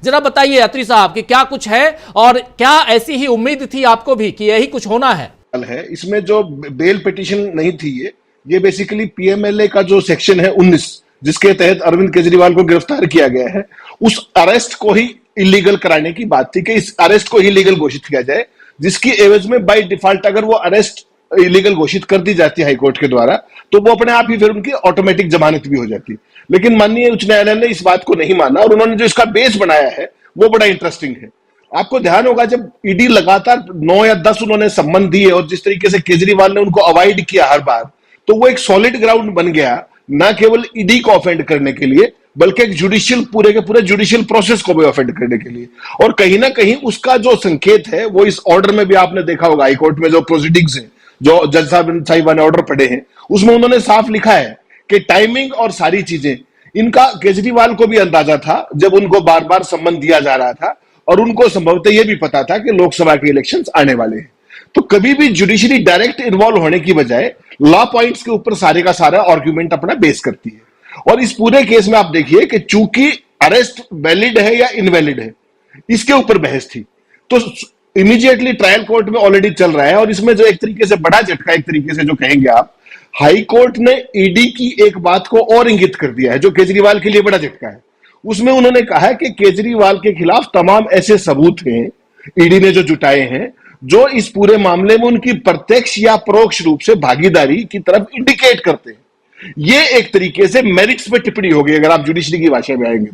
जरा बताइए अत्री साहब कि क्या कुछ है और क्या ऐसी ही उम्मीद थी आपको भी कि यही कुछ होना है? इसमें जो बेल पिटीशन नहीं थी, ये बेसिकली पीएमएलए का जो सेक्शन है 19, जिसके तहत अरविंद केजरीवाल को गिरफ्तार किया गया है, उस अरेस्ट को ही इलीगल कराने की बात थी कि इस अरेस्ट को ही लीगल घोषित किया जाए, जिसकी एवज में बाय डिफॉल्ट अगर वो अरेस्ट इलीगल घोषित कर दी जाती है हाईकोर्ट के द्वारा, तो वो अपने आप ही फिर उनकी ऑटोमेटिक जमानत भी हो जाती। लेकिन माननीय उच्च न्यायालय ने इस बात को नहीं माना और उन्होंने जो इसका बेस बनाया है वो बड़ा इंटरेस्टिंग है। आपको ध्यान होगा जब ईडी लगातार 9 या 10 उन्होंने सम्मन दिए और जिस तरीके से केजरीवाल ने उनको अवॉइड किया हर बार, तो वो एक सॉलिड ग्राउंड बन गया, ना केवल ईडी को ऑफेंड करने के लिए बल्कि एक जुडिशियल पूरे के पूरे जुडिशियल प्रोसेस को भी ऑफेंड करने के लिए। और कहीं ना कहीं उसका जो संकेत है वो इस ऑर्डर में भी आपने देखा होगा, हाईकोर्ट में जो प्रोसीडिंग्स है, जो जज साहिबा ने ऑर्डर पढ़े हैं, उसमें उन्होंने साफ लिखा है कि टाइमिंग और सारी चीजें इनका केजरीवाल को भी अंदाजा था जब उनको बार बार सम्मन दिया जा रहा था और उनको संभवतः यह भी पता था कि लोकसभा के इलेक्शंस आने वाले हैं। तो कभी भी जुडिशरी डायरेक्ट इन्वॉल्व होने की बजाय लॉ पॉइंट्स के ऊपर सारे का सारा आर्ग्यूमेंट अपना बेस करती है। और इस पूरे केस में आप देखिए कि चूंकि अरेस्ट वैलिड है या इनवैलिड है, इसके ऊपर बहस थी, तो इमीडिएटली ट्रायल कोर्ट में ऑलरेडी चल रहा है। और इसमें जो एक तरीके से बड़ा झटका, एक तरीके से जो कहेंगे आप, हाई कोर्ट ने ईडी की एक बात को और इंगित कर दिया है जो केजरीवाल के लिए बड़ा झटका है। उसमें उन्होंने कहा कि केजरीवाल के खिलाफ तमाम ऐसे सबूत हैं ईडी ने जो जुटाए हैं जो इस पूरे मामले में उनकी प्रत्यक्ष या परोक्ष रूप से भागीदारी की तरफ इंडिकेट करते हैं। ये एक तरीके से मेरिट्स पे टिप्पणी होगी अगर आप जुडिशरी की भाषा में आएंगे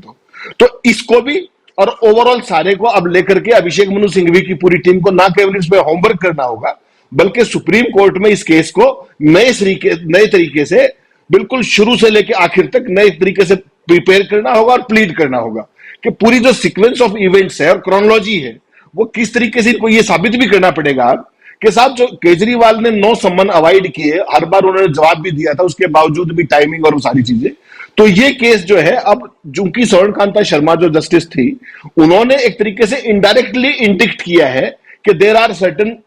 तो इसको भी और ओवरऑल सारे को अब लेकर के अभिषेक मनु सिंघवी की पूरी टीम को ना केवल इसमें होमवर्क करना होगा बल्कि सुप्रीम कोर्ट में इस केस को नए तरीके से बिल्कुल शुरू से लेकर आखिर तक नए तरीके से प्रिपेयर करना होगा और प्लीड करना होगा कि पूरी जो सीक्वेंस ऑफ इवेंट्स है और क्रोनोलॉजी है वो किस तरीके से, इनको ये साबित भी करना पड़ेगा आप कि साहब जो केजरीवाल ने 9 सम्मन अवॉइड किए, हर बार उन्होंने जवाब भी दिया था, उसके बावजूद भी टाइमिंग और वो सारी चीजें, तो ये केस जो है अब चूंकि स्वर्णकांता शर्मा जो जस्टिस थी उन्होंने एक तरीके से इनडायरेक्टली इंडिक्ट किया है कि there are certain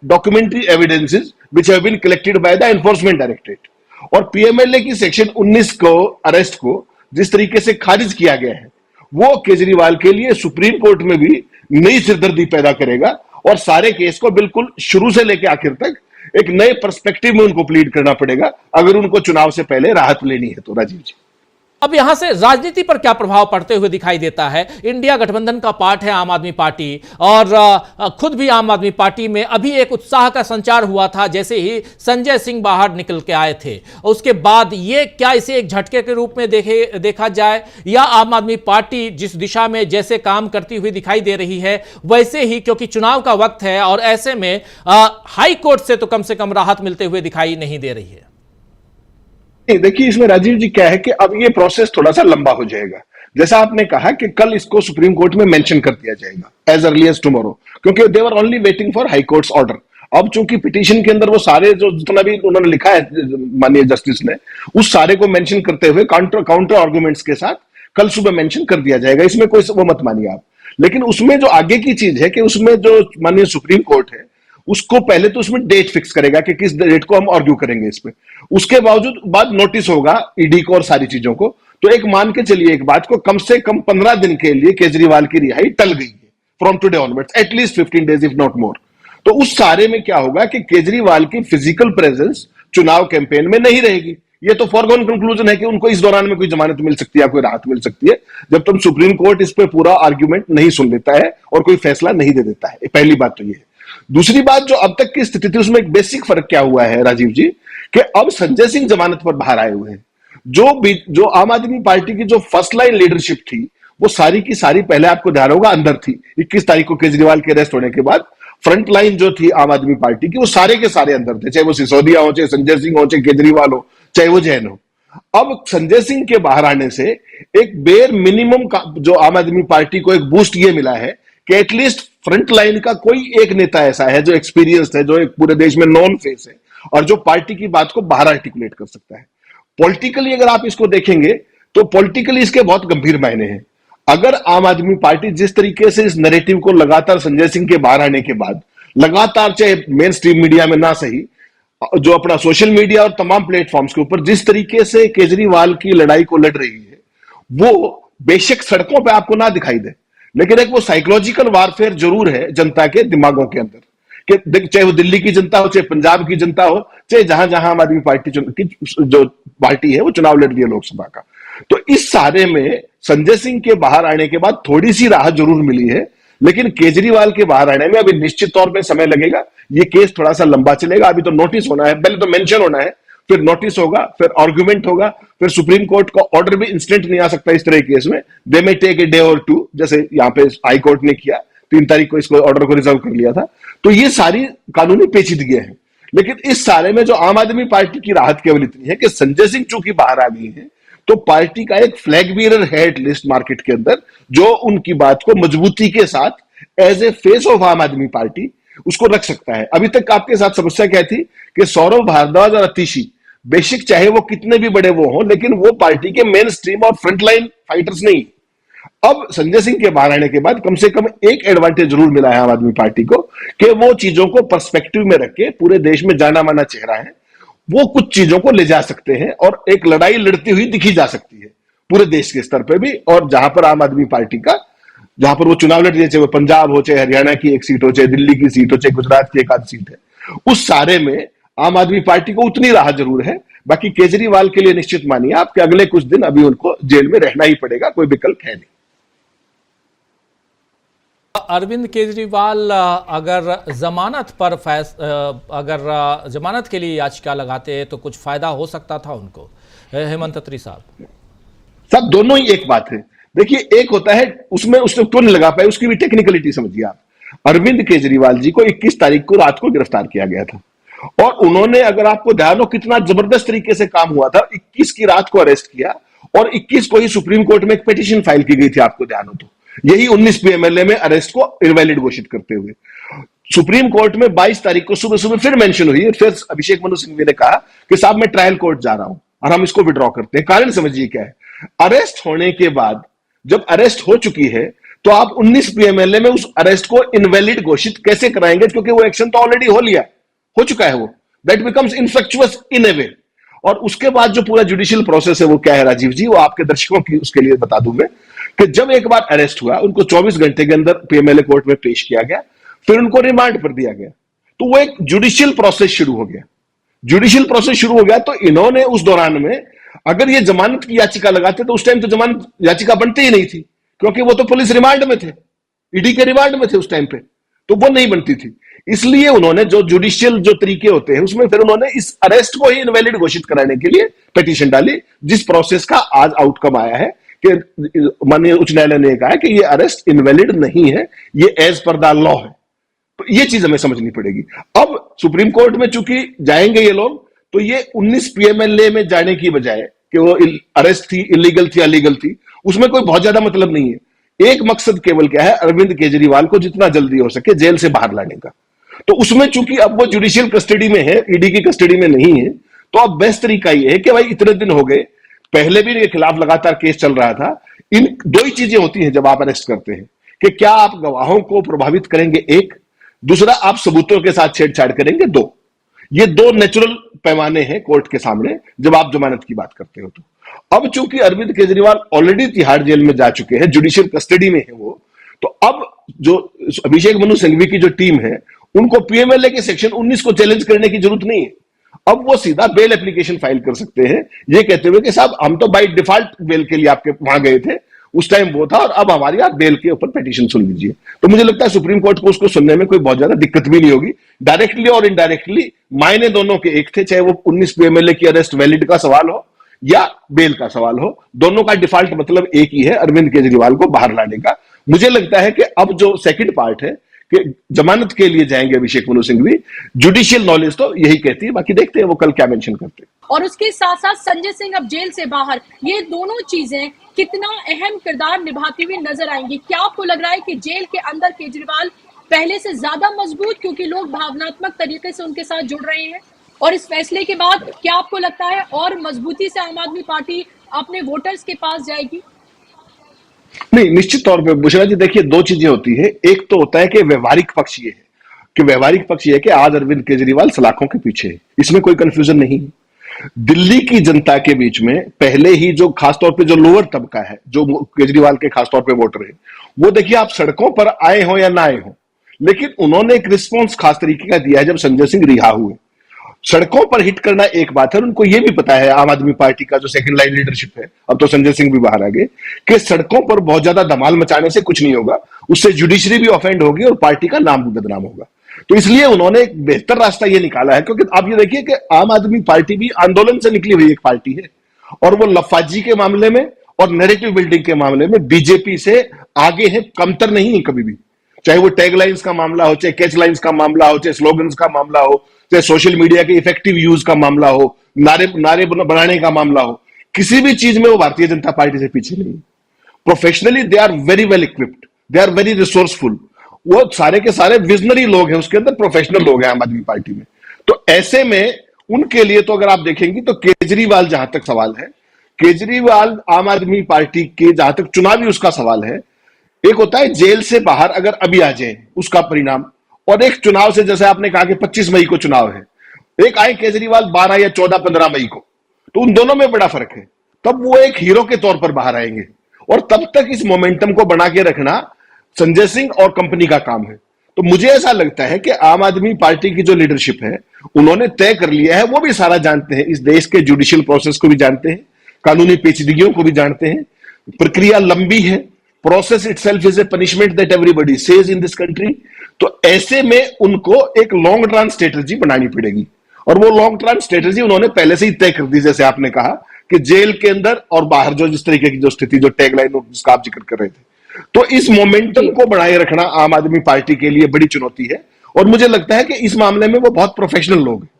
documentary evidences which have been collected by the enforcement directorate. और पीएमएलए की सेक्शन 19 को अरेस्ट को जिस तरीके से खारिज किया गया है वो केजरीवाल के लिए सुप्रीम कोर्ट में भी नई सिरदर्दी पैदा करेगा और सारे केस को बिल्कुल शुरू से लेकर आखिर तक एक नए पर्सपेक्टिव में उनको प्लीड करना पड़ेगा अगर उनको चुनाव से पहले राहत लेनी है तो। राजीव जी, अब यहां से राजनीति पर क्या प्रभाव पड़ते हुए दिखाई देता है? इंडिया गठबंधन का पार्ट है आम आदमी पार्टी और खुद भी आम आदमी पार्टी में अभी एक उत्साह का संचार हुआ था जैसे ही संजय सिंह बाहर निकल के आए थे। उसके बाद ये क्या इसे एक झटके के रूप में देखा जाए या आम आदमी पार्टी जिस दिशा में जैसे काम करती हुई दिखाई दे रही है वैसे ही, क्योंकि चुनाव का वक्त है और ऐसे में हाई कोर्ट से तो कम से कम राहत मिलते हुए दिखाई नहीं दे रही है? देखिए इसमें राजीव जी क्या है कि अब ये प्रोसेस थोड़ा सा लंबा हो जाएगा। जैसा आपने कहा कि कल इसको सुप्रीम कोर्ट में मेंशन कर दिया जाएगा एज अर्ली एज टुमारो, क्योंकि they were only waiting for high courts order. अब चूंकि पिटीशन के अंदर वो सारे जो जितना भी उन्होंने लिखा है माननीय जस्टिस ने, उस सारे को मेंशन करते हुए काउंटर आर्गुमेंट्स के साथ कल सुबह मेंशन कर दिया जाएगा। इसमें कोई वो मत मानिए आप। लेकिन उसमें जो आगे की चीज है कि उसमें जो माननीय सुप्रीम कोर्ट है उसको पहले तो उसमें डेट फिक्स करेगा कि किस डेट को हम आर्ग्यू करेंगे इस पे। उसके बावजूद बाद नोटिस होगा ईडी को और सारी चीजों को। तो एक मान के चलिए एक बात को, कम से कम 15 दिन के लिए केजरीवाल की रिहाई टल गई है from today onwards, at least 15 days if not more. तो उस सारे में क्या होगा कि केजरीवाल की फिजिकल प्रेजेंस चुनाव कैंपेन में नहीं रहेगी। ये तो फॉरगॉन कंक्लूजन है कि उनको इस दौरान में कोई जमानत मिल सकती है, कोई राहत मिल सकती है, जब तक सुप्रीम कोर्ट इस पे पूरा आर्ग्यूमेंट नहीं सुन लेता है और कोई फैसला नहीं दे देता है। पहली बात तो ये है। दूसरी बात, जो अब तक की स्थिति थी उसमें एक बेसिक फर्क क्या हुआ है राजीव जी, कि अब संजय सिंह जमानत पर बाहर आए हुए हैं। जो आम आदमी पार्टी की जो फर्स्ट लाइन लीडरशिप थी वो सारी की सारी पहले आपको ध्यान होगा अंदर थी। 21 तारीख को केजरीवाल के अरेस्ट होने के बाद फ्रंट लाइन जो थी आम आदमी पार्टी की वो सारे के सारे अंदर थे, चाहे वो सिसोदिया हो, चाहे संजय सिंह हो, चाहे केजरीवाल हो, चाहे वो जैन हो। अब संजय सिंह के बाहर आने से एक बेर मिनिमम का जो आम आदमी पार्टी को एक बूस्ट ये मिला है कि एटलीस्ट फ्रंट लाइन का कोई एक नेता ऐसा है जो एक्सपीरियंस्ड है, जो एक पूरे देश में नॉन फेस है और जो पार्टी की बात को बाहर आर्टिकुलेट कर सकता है। पॉलिटिकली अगर आप इसको देखेंगे तो पॉलिटिकली इसके बहुत गंभीर मायने हैं। अगर आम आदमी पार्टी जिस तरीके से इस नैरेटिव को लगातार संजय सिंह के बाहर आने के बाद लगातार, चाहे मेन स्ट्रीम मीडिया में ना सही, जो अपना सोशल मीडिया और तमाम प्लेटफॉर्म्स के ऊपर जिस तरीके से केजरीवाल की लड़ाई को लड़ रही है, वो बेशक सड़कों पे आपको ना दिखाई दे लेकिन एक वो साइकोलॉजिकल वारफेयर जरूर है जनता के दिमागों के अंदर कि चाहे वो दिल्ली की जनता हो, चाहे पंजाब की जनता हो, चाहे जहां जहां आम आदमी पार्टी की जो पार्टी है वो चुनाव लड़ रही है लोकसभा का। तो इस सारे में संजय सिंह के बाहर आने के बाद थोड़ी सी राहत जरूर मिली है, लेकिन केजरीवाल के बाहर आने में अभी निश्चित तौर पे समय लगेगा। ये केस थोड़ा सा लंबा चलेगा। अभी तो नोटिस होना है, पहले तो मेंशन होना है, फिर नोटिस होगा, फिर आर्गुमेंट होगा, फिर सुप्रीम कोर्ट का ऑर्डर भी इंस्टेंट नहीं आ सकता इस तरह के केस में। दे मे टेक ए डे और टू, जैसे यहां पे हाई कोर्ट ने किया, 3 तारीख को इसको ऑर्डर को रिजर्व कर लिया था। तो ये सारी कानूनी पेचीदगियां हैं। लेकिन इस सारे में जो आम आदमी पार्टी की राहत केवल इतनी है कि संजय सिंह चूंकि बाहर आ गई है, तो पार्टी का एक फ्लैग बीरर है एटलीस्ट मार्केट के अंदर, जो उनकी बात को मजबूती के साथ एज ए फेस ऑफ आम आदमी पार्टी उसको रख सकता है। अभी तक आपके साथ समस्या क्या थी कि सौरभ भारद्वाज और अतिशी बेशक चाहे वो कितने भी बड़े वो हों, लेकिन वो पार्टी के मेन स्ट्रीम और फ्रंटलाइन फाइटर्स नहीं। अब संजय सिंह के बाहर आने के बाद कम से कम एक एडवांटेज जरूर मिला है आम आदमी पार्टी को कि वो चीजों को पर्सपेक्टिव में रख के, पूरे देश में जाना माना चेहरा है, वो कुछ चीजों को ले जा सकते हैं और एक लड़ाई लड़ती हुई दिखी जा सकती है पूरे देश के स्तर पर भी। और जहां पर आम आदमी पार्टी का, जहां पर वो चुनाव लड़ रही है, चाहे वो पंजाब हो, चाहे हरियाणा की एक सीट हो, चाहे दिल्ली की सीट हो, चाहे गुजरात की एक आध सीट है, उस सारे में आम आदमी पार्टी को उतनी राहत जरूर है। बाकी केजरीवाल के लिए निश्चित मानिए आपके अगले कुछ दिन अभी उनको जेल में रहना ही पड़ेगा, कोई विकल्प है नहीं। अरविंद केजरीवाल अगर जमानत के लिए याचिका लगाते तो कुछ फायदा हो सकता था उनको, हेमंत खत्री साहब। दोनों ही एक बात है। देखिए, एक होता है उसमें उसने क्यों नहीं लगा पाए, उसकी भी टेक्निकलिटी समझिए आप। अरविंद केजरीवाल जी को 21 तारीख को रात को गिरफ्तार किया गया था और उन्होंने, अगर आपको ध्यान हो, कितना जबरदस्त तरीके से काम हुआ था। 21 की रात को अरेस्ट किया और 21 को ही सुप्रीम कोर्ट में एक पिटीशन फाइल की गई थी, आपको ध्यान हो तो, यही 19 पीएमएलए में अरेस्ट को इनवैलिड घोषित करते हुए। सुप्रीम कोर्ट में 22 तारीख को सुबह सुबह फिर मेंशन हुई, फिर अभिषेक मनु सिंघवी ने कहा कि साहब मैं ट्रायल कोर्ट जा रहा हूं और हम इसको विड्रॉ करते हैं। कारण समझिए क्या है, अरेस्ट होने के बाद जब अरेस्ट हो चुकी है तो आप 19 पीएमएलए में उस अरेस्ट को इनवैलिड घोषित कैसे कराएंगे, क्योंकि वो एक्शन तो ऑलरेडी हो चुका है, वो दैट बिकम्स इनफेक्चुअस इन ए वे। और उसके बाद जो पूरा जुडिशियल प्रोसेस है वो क्या है राजीव जी, वो आपके दर्शकों की उसके लिए बता दूं मैं कि जब एक बार अरेस्ट हुआ, उनको 24 घंटे के अंदर पीएमएलए कोर्ट में पेश किया गया, फिर उनको रिमांड पर दिया गया, तो वो एक जुडिशियल प्रोसेस शुरू हो गया। जुडिशियल प्रोसेस शुरू हो गया तो इन्होंने उस दौरान में, अगर ये जमानत की याचिका लगाते तो उस टाइम तो जमानत याचिका बनती ही नहीं थी, क्योंकि वो तो पुलिस रिमांड में थे, ईडी के रिमांड में थे उस टाइम पे, तो वो नहीं बनती थी। इसलिए उन्होंने जो जुडिशियल जो तरीके होते हैं उसमें फिर उन्होंने इस अरेस्ट को ही इनवैलिड घोषित कराने के लिए पिटीशन डाली, जिस प्रोसेस का आज आउटकम आया है कि माननीय उच्च न्यायालय ने कहा है कि ये अरेस्ट इनवैलिड नहीं है, ये एज पर द लॉ है। तो ये चीज हमें समझनी पड़ेगी। अब सुप्रीम कोर्ट में चूंकि जाएंगे ये लोग, तो ये 19 पीएमएलए में जाने की बजाय कि वो अरेस्ट थी, इलीगल थी, अलीगल थी, उसमें कोई बहुत ज्यादा मतलब नहीं है। एक मकसद केवल क्या है, अरविंद केजरीवाल को जितना जल्दी हो सके जेल से बाहर लाने का। तो उसमें चूंकि अब वो जुडिशियल कस्टडी में है, ईडी की कस्टडी में नहीं है, तो अब बेस्ट तरीका ये है कि भाई इतने दिन हो गए, पहले भी इनके खिलाफ लगातार केस चल रहा था। इन दो ही चीजें होती हैं जब आप अरेस्ट करते हैं कि क्या आप गवाहों को प्रभावित करेंगे, एक, दूसरा आप सबूतों के साथ छेड़छाड़ करेंगे, दो। ये दो नेचुरल पैमाने हैं कोर्ट के सामने जब आप जमानत की बात करते हो। तो अब चूंकि अरविंद केजरीवाल ऑलरेडी तिहाड़ जेल में जा चुके हैं, जुडिशियल कस्टडी में है वो, तो अब जो अभिषेक मनु सिंघवी की जो टीम है उनको पीएमएलए के सेक्शन 19 को चैलेंज करने की जरूरत नहीं है। अब वो सीधा बेल एप्लीकेशन फाइल कर सकते हैं, ये कहते हुए कि साहब हम तो बाय डिफॉल्ट बेल के लिए आपके वहां गए थे, उस टाइम वो था, और अब हमारी आप बेल के ऊपर पिटीशन सुन लीजिए। तो मुझे लगता है सुप्रीम कोर्ट को उसको सुनने में कोई बहुत ज्यादा दिक्कत भी नहीं होगी। डायरेक्टली और इनडायरेक्टली मायने दोनों के एक थे, चाहे वो 19 पीएमएलए की अरेस्ट वैलिड का सवाल हो या बेल का सवाल हो, दोनों का डिफॉल्ट मतलब एक ही है, अरविंद केजरीवाल को बाहर लाने का। मुझे लगता है कि अब जो सेकंड पार्ट है कि जमानत के लिए जाएंगे अभिषेक मनु सिंघवी, जुडिशियल नॉलेज तो यही कहती है, बाकी देखते हैं वो कल क्या मेंशन करते हैं। और उसके साथ साथ संजय सिंह अब जेल से बाहर, ये दोनों चीजें कितना अहम किरदार निभाती हुई नजर आएंगी। क्या आपको लग रहा है कि जेल के अंदर केजरीवाल पहले से ज्यादा मजबूत, क्योंकि लोग भावनात्मक तरीके से उनके साथ जुड़ रहे हैं, और इस फैसले के बाद क्या आपको लगता है और मजबूती से आम आदमी पार्टी अपने वोटर्स के पास जाएगी? नहीं, निश्चित तौर पे बुशरा जी, देखिए दो चीजें होती है। एक तो होता है कि व्यवहारिक पक्ष ये है कि आज अरविंद केजरीवाल सलाखों के पीछे है, इसमें कोई कंफ्यूजन नहीं है। दिल्ली की जनता के बीच में पहले ही जो खासतौर पे जो लोअर तबका है, जो केजरीवाल के खासतौर पे वोटर है, वो देखिए आप सड़कों पर आए हो या ना आए हो, लेकिन उन्होंने एक रिस्पॉन्स खास तरीके का दिया है जब संजय सिंह रिहा हुए। सड़कों पर हिट करना एक बात है, और उनको यह भी पता है आम आदमी पार्टी का जो सेकंड लाइन लीडरशिप है, अब तो संजय सिंह भी बाहर आ गए, कि सड़कों पर बहुत ज्यादा धमाल मचाने से कुछ नहीं होगा, उससे जुडिशरी भी ऑफेंड होगी और पार्टी का नाम भी बदनाम होगा। तो इसलिए उन्होंने एक बेहतर रास्ता यह निकाला है, क्योंकि आप ये देखिए कि आम आदमी पार्टी भी आंदोलन से निकली हुई एक पार्टी है, और वो लफाजी के मामले में और नैरेटिव बिल्डिंग के मामले में बीजेपी से आगे है, कमतर नहीं है कभी भी। चाहे वो टैग लाइन्स का मामला हो, चाहे कैच लाइन्स का मामला हो, चाहे स्लोगन्स का मामला हो, चाहे सोशल मीडिया के इफेक्टिव यूज का मामला हो, नारे नारे बनाने का मामला हो, किसी भी चीज में वो भारतीय जनता पार्टी से पीछे नहीं। Professionally they are very well equipped, they are very resourceful, वो सारे के सारे विजनरी लोग हैं, उसके अंदर प्रोफेशनल लोग हैं आम आदमी पार्टी में। तो ऐसे में उनके लिए तो अगर आप देखेंगे तो केजरीवाल, जहां तक सवाल है, केजरीवाल आम आदमी पार्टी के जहां तक चुनावी उसका सवाल है, एक होता है जेल से बाहर अगर अभी आ जाए उसका परिणाम, और एक चुनाव से, जैसे आपने कहा कि 25 मई को चुनाव है, एक आए केजरीवाल 12 या 14-15 मई को, तो उन दोनों में बड़ा फर्क है। तब वो एक हीरो के तौर पर बाहर आएंगे, और तब तक इस मोमेंटम को बना के रखना संजय सिंह और कंपनी का काम है। तो मुझे ऐसा लगता है कि आम आदमी पार्टी की जो लीडरशिप है, उन्होंने तय कर लिया है, वो भी सारा जानते हैं, इस देश के जुडिशियल प्रोसेस को भी जानते हैं, कानूनी पेचीदगियों को भी जानते हैं, प्रक्रिया लंबी है, process itself is a punishment that everybody says in this country. तो ऐसे में उनको एक लॉन्ग टर्म स्ट्रेटजी बनानी पड़ेगी, और वो लॉन्ग टर्म स्ट्रेटजी उन्होंने पहले से ही तय कर दी। जैसे आपने कहा कि जेल के अंदर और बाहर जो जिस तरीके की जो स्थिति, जो टैगलाइन जिसका आप जिक्र कर रहे थे, तो इस मोमेंटम को बनाए रखना आम आदमी पार्टी के लिए बड़ी चुनौती है। और मुझे लगता है कि इस मामले में वो बहुत प्रोफेशनल लोग हैं,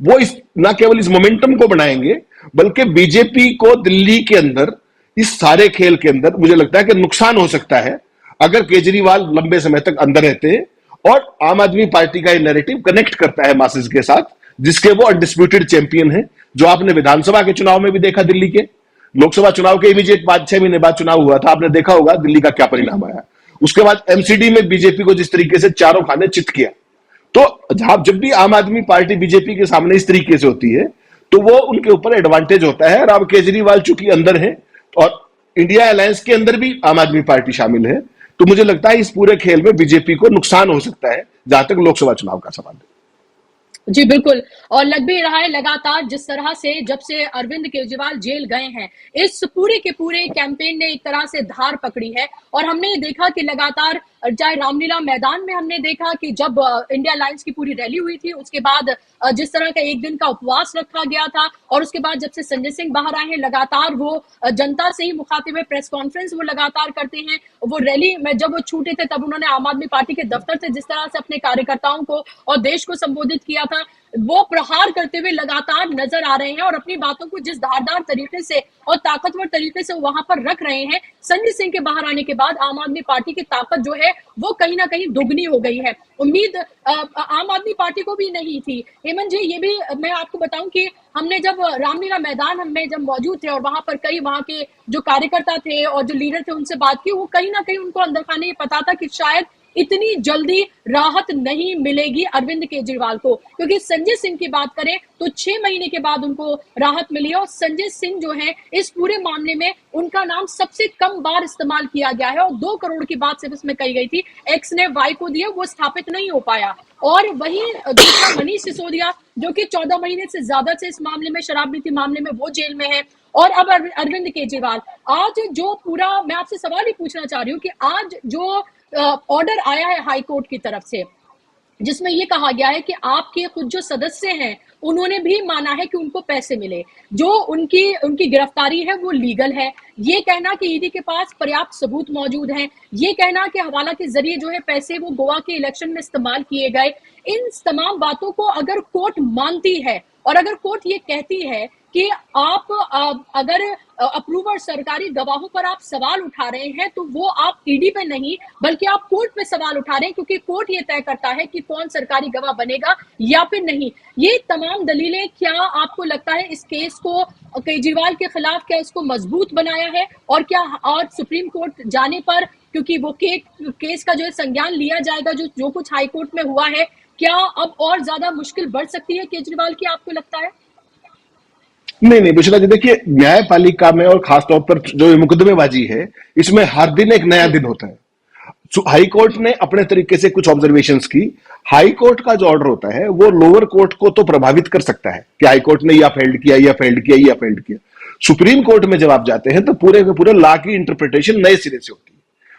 वो इस न केवल इस मोमेंटम को बनाएंगे, बल्कि बीजेपी को दिल्ली के अंदर इस सारे खेल के अंदर मुझे लगता है कि नुकसान हो सकता है अगर केजरीवाल लंबे समय तक अंदर रहते हैं, और आम आदमी पार्टी का ये नैरेटिव कनेक्ट करता है मासेस के साथ, जिसके वो अनडिस्प्यूटेड चैंपियन है, जो आपने विधानसभा के चुनाव में भी देखा, दिल्ली के लोकसभा चुनाव के इमीडिएट बाद 6 महीने बाद चुनाव हुआ था, आपने देखा होगा दिल्ली का क्या परिणाम आया। उसके बाद एमसीडी में बीजेपी को जिस तरीके से चारों खाने चित किया। तो जब भी आम आदमी पार्टी बीजेपी के सामने इस तरीके से होती है, तो वो उनके ऊपर एडवांटेज होता है। और अब केजरीवाल चूंकि अंदर है, और इंडिया अलायंस के अंदर भी आम आदमी पार्टी शामिल है, तो मुझे लगता है इस पूरे खेल में बीजेपी को नुकसान हो सकता है, जहां तक लोकसभा चुनाव का सवाल है। जी बिल्कुल, और लग भी रहा है लगातार जिस तरह से जब से अरविंद केजरीवाल जेल गए हैं, इस पूरे के पूरे कैंपेन ने एक तरह से धार पकड़ी है। और हमने देखा कि लगातार, चाहे रामलीला मैदान में हमने देखा कि जब इंडिया अलायंस की पूरी रैली हुई थी, उसके बाद जिस तरह का एक दिन का उपवास रखा गया था, और उसके बाद जब से संजय सिंह बाहर आए हैं, लगातार वो जनता से ही मुखातिब है, प्रेस कॉन्फ्रेंस वो लगातार करते हैं। वो रैली में जब वो छूटे थे, तब उन्होंने आम आदमी पार्टी के दफ्तर से जिस तरह से अपने कार्यकर्ताओं को और देश को संबोधित किया था, वो प्रहार करते हुए लगातार नजर आ रहे हैं, और अपनी बातों को जिस धारदार तरीके से और ताकतवर तरीके से वहां पर रख रहे हैं। संजय सिंह के बाहर आने के बाद आम आदमी पार्टी की ताकत जो है वो कहीं ना कहीं दुगनी हो गई है। उम्मीद आम आदमी पार्टी को भी नहीं थी। हेमंत जी, ये भी मैं आपको बताऊं कि हमने जब रामलीला मैदान में जब मौजूद थे, और वहां पर कई वहां के जो कार्यकर्ता थे और जो लीडर थे उनसे बात की, वो कहीं ना कहीं उनको अंदर खाने ये पता था कि शायद इतनी जल्दी राहत नहीं मिलेगी अरविंद केजरीवाल को, क्योंकि संजय सिंह की बात करें तो 6 महीने के बाद उनको राहत मिली। और संजय सिंह जो है, इस पूरे मामले में उनका नाम सबसे कम बार इस्तेमाल किया गया है, और 2 करोड़ की बात सिर्फ इसमें कही गई थी, एक्स ने वाई को दिया, वो स्थापित नहीं हो पाया। और वहीं दूसरा मनीष सिसोदिया, जो कि 14 महीने से ज्यादा से इस मामले में, शराब नीति मामले में, वो जेल में है। और अब अरविंद केजरीवाल, आज जो पूरा, मैं आपसे सवाल ही पूछना चाह रही हूँ कि आज जो ऑर्डर आया है हाई कोर्ट की तरफ से, जिसमें यह कहा गया है कि आपके खुद जो सदस्य हैं उन्होंने भी माना है कि उनको पैसे मिले, जो उनकी गिरफ्तारी है वो लीगल है, ये कहना कि ईडी के पास पर्याप्त सबूत मौजूद हैं, ये कहना कि हवाला के जरिए जो है पैसे वो गोवा के इलेक्शन में इस्तेमाल किए गए, इन तमाम बातों को अगर कोर्ट मानती है, और अगर कोर्ट ये कहती है कि आप अगर अप्रूवर सरकारी गवाहों पर आप सवाल उठा रहे हैं, तो वो आप ईडी पे नहीं बल्कि आप कोर्ट पे सवाल उठा रहे हैं, क्योंकि कोर्ट ये तय करता है कि कौन सरकारी गवाह बनेगा या फिर नहीं। ये तमाम दलीलें, क्या आपको लगता है इस केस को केजरीवाल के खिलाफ, क्या इसको मजबूत बनाया है? और क्या और सुप्रीम कोर्ट जाने पर, क्योंकि वो केस का जो है संज्ञान लिया जाएगा, जो कुछ हाई कोर्ट में हुआ है, क्या अब और ज्यादा मुश्किल बढ़ सकती है केजरीवाल की, आपको लगता है? नहीं नहीं बुशरा जी, देखिए न्यायपालिका में और खासतौर पर जो ये मुकदमेबाजी है, इसमें हर दिन एक नया दिन होता है। हाई कोर्ट ने अपने तरीके से कुछ ऑब्जर्वेशंस की। हाई कोर्ट का जो ऑर्डर होता है वो लोअर कोर्ट को तो प्रभावित कर सकता है कि हाई कोर्ट ने या फेल्ड किया या फेल्ड किया या फेल्ड किया। सुप्रीम कोर्ट में जब आप जाते हैं तो पूरे के पूरे लॉ की इंटरप्रिटेशन नए सिरे से होती है।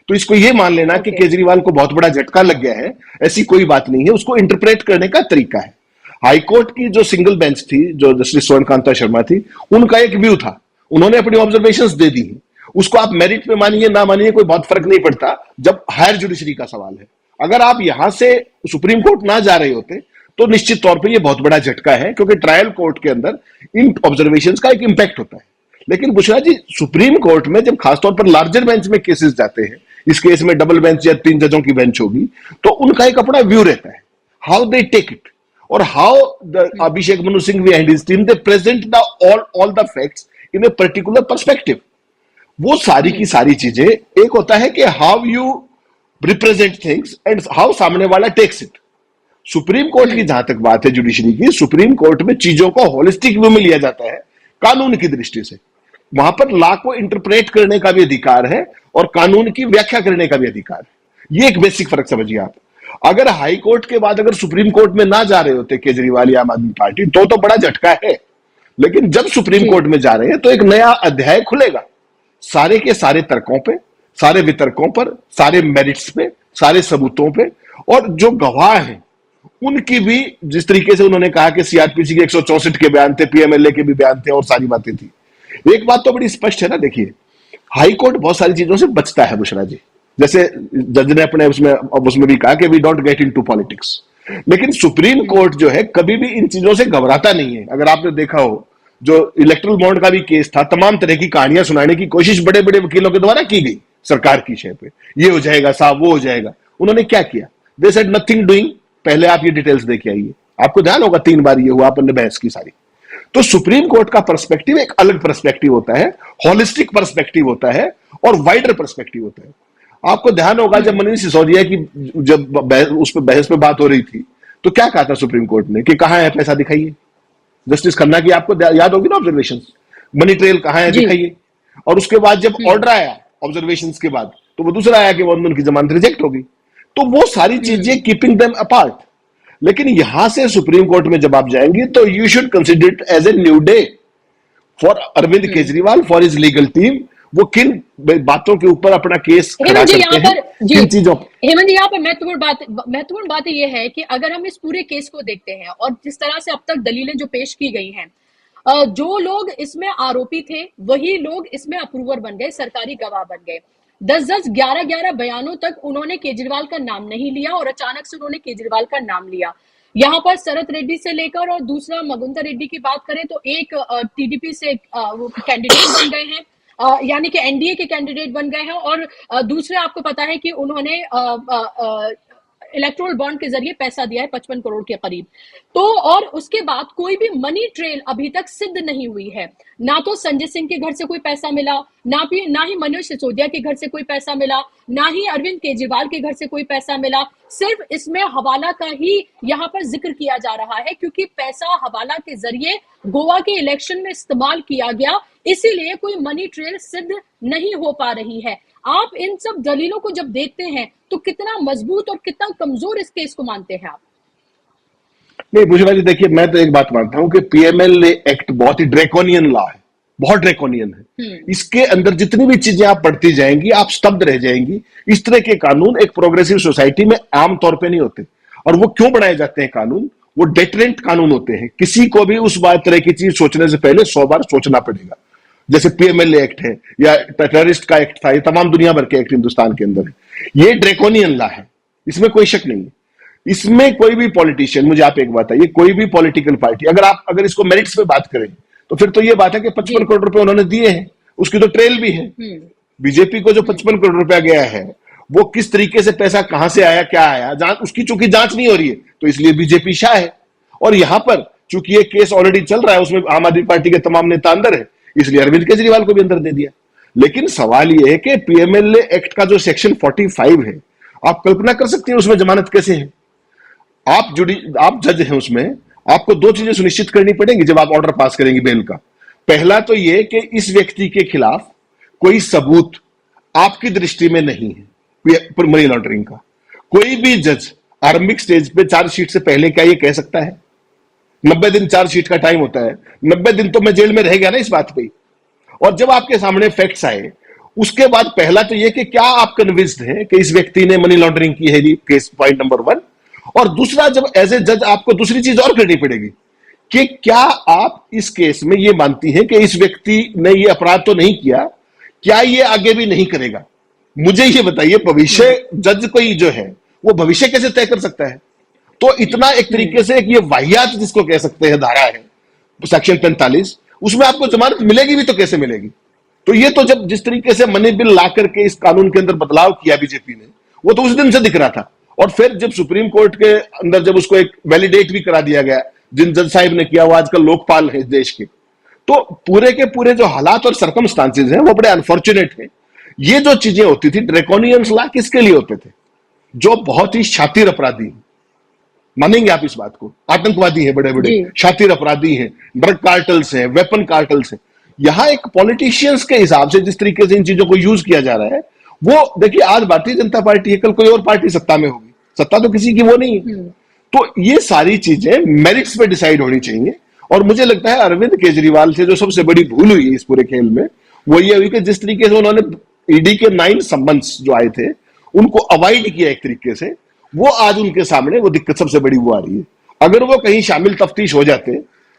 तो इसको ये मान लेना कि केजरीवाल को बहुत बड़ा झटका लग गया है, ऐसी कोई बात नहीं है। उसको इंटरप्रेट करने का तरीका है। हाईकोर्ट की जो सिंगल बेंच थी, जो जस्टिस स्वर्ण शर्मा थी, उनका एक व्यू था, उन्होंने अपनी ऑब्जर्वेशंस दे दी। उसको आप मेरिट में मानिए ना मानिए कोई बहुत फर्क नहीं पड़ता जब हायर जुडिशरी का सवाल है। अगर आप यहां से सुप्रीम कोर्ट ना जा रहे होते तो निश्चित तौर पे ये बहुत बड़ा झटका है, क्योंकि ट्रायल कोर्ट के अंदर इन ऑब्जर्वेशंस का एक इंपैक्ट होता है। लेकिन बुशरा जी, सुप्रीम कोर्ट में जब खासतौर पर लार्जर बेंच में केसेस जाते हैं, इस केस में डबल बेंच या 3 जजों की बेंच होगी, तो उनका एक अपना व्यू रहता है, हाउ दे टेक इट और how the Abhishek Manu Singhvi and his team they present the all the facts in a particular perspective. वो सारी की सारी चीजें, एक होता है कि how you represent things and how सामने वाला टेक्स इट। सुप्रीम कोर्ट की जहां तक बात है जुडिशरी की, सुप्रीम कोर्ट में चीजों को होलिस्टिक व्यू में लिया जाता है कानून की दृष्टि से। वहां पर लॉ को इंटरप्रेट करने का भी अधिकार है और कानून की व्याख्या करने का भी अधिकार है। ये एक बेसिक फर्क समझिए आप। अगर हाई कोर्ट के बाद अगर सुप्रीम कोर्ट में ना जा रहे होते केजरीवाल या आम आदमी पार्टी, तो बड़ा झटका है। लेकिन जब सुप्रीम कोर्ट में जा रहे हैं तो एक नया अध्याय खुलेगा, सारे के सारे तर्कों पे, सारे वितर्कों पर, सारे मेरिट्स पे, सारे सबूतों पे, और जो गवाह हैं उनकी भी, जिस तरीके से उन्होंने कहा कि सीआरपीसी के 164 के बयान थे, पीएमएलए के भी बयान थे और सारी बातें थी। एक बात तो बड़ी स्पष्ट है ना, देखिए हाई कोर्ट बहुत सारी चीजों से बचता है बुशरा जी। जैसे जज ने अपने उसमें भी कहा कि we don't get into politics, लेकिन सुप्रीम कोर्ट जो है कभी भी इन चीजों से घबराता नहीं है। अगर आपने देखा हो, जो इलेक्ट्रल बॉन्ड का भी केस था, तमाम तरह की कहानियां सुनाने की कोशिश बड़े बड़े वकीलों के द्वारा की गई सरकार की शय पे, ये हो जाएगा साहब, वो हो जाएगा। उन्होंने क्या किया? They said nothing doing. पहले आप ये डिटेल्स देके आइए। आपको ध्यान होगा 3 बार ये हुआ, अपन ने बहस की सारी। तो सुप्रीम कोर्ट का पर्सपेक्टिव एक अलग पर्सपेक्टिव होता है, होलिस्टिक पर्सपेक्टिव होता है और वाइडर पर्सपेक्टिव होता है। आपको ध्यान होगा जब मनीष सिसोदिया की जब उस पर बहस पे बात हो रही थी, तो क्या कहा था सुप्रीम कोर्ट ने कि कहां है पैसा दिखाइए। जस्टिस खन्ना की आपको याद होगी ना ऑब्जर्वेशन, मनी ट्रेल कहां है दिखाइए। और उसके बाद जब ऑर्डर आया ऑब्जर्वेशन के बाद, तो वो दूसरा आया कि वो उनकी जमानत रिजेक्ट होगी। तो वो सारी चीजें कीपिंग देम अपार्ट। लेकिन यहां से सुप्रीम कोर्ट में जब आप जाएंगे तो you should consider it as a new day for Arvind Kejriwal, for his legal team. वो किन बातों के ऊपर अपना केस खड़ा करते हैं, किन चीजों। हेमंत जी, यहाँ पर महत्वपूर्ण बात ये है कि अगर हम इस पूरे केस को देखते हैं और जिस तरह से अब तक दलीलें जो पेश की गई हैं, जो लोग इसमें आरोपी थे वही लोग इसमें अप्रूवर बन गए, सरकारी गवाह बन गए। 10-10, 11-11 बयानों तक उन्होंने केजरीवाल का नाम नहीं लिया और अचानक से उन्होंने केजरीवाल का नाम लिया। यहाँ पर शरद रेड्डी से लेकर और दूसरा मगुंता रेड्डी की बात करें तो एक टीडीपी से वो कैंडिडेट बन गए हैं, यानी कि एनडीए के कैंडिडेट बन गए हैं, और दूसरे आपको पता है कि उन्होंने इलेक्ट्रोल बॉन्ड के जरिए पैसा दिया है 55 करोड़ के करीब। तो और उसके बाद कोई भी मनी ट्रेल अभी तक सिद्ध नहीं हुई है। ना तो संजय सिंह के घर से कोई पैसा मिला, ना ही मनोज सिसोदिया के घर से कोई पैसा मिला, ना ही अरविंद केजरीवाल के घर से कोई पैसा मिला। सिर्फ इसमें हवाला का ही यहाँ पर जिक्र किया जा रहा है, क्योंकि पैसा हवाला के जरिए गोवा के इलेक्शन में इस्तेमाल किया गया, इसीलिए कोई मनी ट्रेल सिद्ध नहीं हो पा रही है। आप इन सब दलीलों को जब देखते हैं तो कितना मजबूत और कितना कमजोर इस केस को मानते हैं आप? नहीं बुशरा जी, देखिए मैं तो एक बात मानता हूं कि पीएमएलए एक्ट बहुत ही ड्रैकोनियन लॉ है, बहुत ड्रैकोनियन है। इसके अंदर जितनी भी चीजें आप पढ़ती जाएंगी आप स्तब्ध रह जाएंगी। इस तरह के कानून एक प्रोग्रेसिव सोसाइटी में आमतौर पे नहीं होते। और वो क्यों बनाए जाते हैं कानून? वो डेटरेंट कानून होते हैं। किसी को भी उस बात तरह की चीज सोचने से पहले 100 बार सोचना पड़ेगा। जैसे पीएमएलए एक्ट है या टेररिस्ट का एक्ट था, ये तमाम दुनिया भर के एक्ट हिंदुस्तान के अंदर है। ये ड्रैकोनियन लॉ है, इसमें कोई शक नहीं है। इसमें कोई भी पॉलिटिशियन, मुझे आप एक बात है, ये कोई भी पॉलिटिकल पार्टी अगर इसको मेरिट्स पे बात करें तो फिर तो ये बात है कि 55 करोड़ रुपए उन्होंने दिए हैं, उसकी तो ट्रेल भी है। बीजेपी को जो 55 करोड़ रुपया गया है वो किस तरीके से पैसा कहां से आया, क्या आया, उसकी चूंकि जांच नहीं हो रही है तो इसलिए बीजेपी शाह है। और यहां पर चूंकि ये केस ऑलरेडी चल रहा है, उसमें आम आदमी पार्टी के तमाम नेता अंदर है, इसलिए अरविंद केजरीवाल को भी अंदर दे दिया। लेकिन सवाल यह है कि पीएमएलए एक्ट का जो सेक्शन 45 है, आप कल्पना कर सकते हैं उसमें जमानत कैसे है। आप जज हैं, उसमें आपको 2 चीजें सुनिश्चित करनी पड़ेंगी जब आप ऑर्डर पास करेंगे बेल का। पहला तो यह कि इस व्यक्ति के खिलाफ कोई सबूत आपकी दृष्टि में नहीं है मनी लॉन्ड्रिंग का। कोई भी जज आरंभिक स्टेज पे चार्जशीट से पहले क्या ये कह सकता है? 90 दिन चार्जशीट का टाइम होता है, 90 दिन तो मैं जेल में रह गया ना इस बात पे। और जब आपके सामने फैक्ट्स आए, उसके बाद पहला तो यह कि क्या आप कन्विंस्ड हैं कि इस व्यक्ति ने मनी लॉन्ड्रिंग की है, केस पॉइंट नंबर 1। और दूसरा, जब एज ए जज आपको दूसरी चीज और करनी पड़ेगी कि क्या आप इस केस में यह मानती हैं कि इस व्यक्ति ने यह अपराध तो नहीं किया, क्या ये आगे भी नहीं करेगा? मुझे ये बताइए, भविष्य जज कोई जो है वो भविष्य कैसे तय कर सकता है? तो इतना एक तरीके से ये वाहियात जिसको कह सकते हैं धारा है सेक्शन 45, उसमें आपको जमानत मिलेगी भी तो कैसे मिलेगी? तो ये तो जब जिस तरीके से मनी बिल ला करके इस कानून के अंदर बदलाव किया बीजेपी ने, वो तो उस दिन से दिख रहा था। और फिर जब सुप्रीम कोर्ट के अंदर जब उसको एक वैलिडेट भी करा दिया गया, जिन जज साहिब ने किया वो आजकल लोकपाल है इस देश के, तो पूरे के पूरे जो हालात और सर्कमस्टांसेस हैं वो बड़े अनफॉर्चुनेट हैं। ये जो चीजें होती थी, ड्रैकोनियन लॉ किसके लिए होते थे? जो बहुत ही शातिर अपराधी हैं, मानेंगे आप इस बात को, आतंकवादी हैं, बड़े बड़े शातिर अपराधी हैं, ड्रग कार्टल्स हैं, वेपन कार्टल्स हैं। यहां एक पॉलिटिशियंस के हिसाब से जिस तरीके से इन चीजों को यूज किया जा रहा है, वो देखिए, आज भारतीय जनता पार्टी है, कल कोई और पार्टी सत्ता में होगी, सत्ता तो किसी की वो नहीं है। तो ये सारी चीजें मेरिट्स पे डिसाइड होनी चाहिए। और मुझे लगता है अरविंद केजरीवाल से जो सबसे बड़ी भूल हुई इस पूरे खेल में, वो ये हुई कि जिस तरीके से उन्होंने ईडी के 9 सम्मन्स जो आए थे उनको अवॉइड किया एक तरीके से, वो आज उनके सामने वो दिक्कत सबसे बड़ी वो आ रही है। अगर वो कहीं शामिल तफ्तीश हो जाते,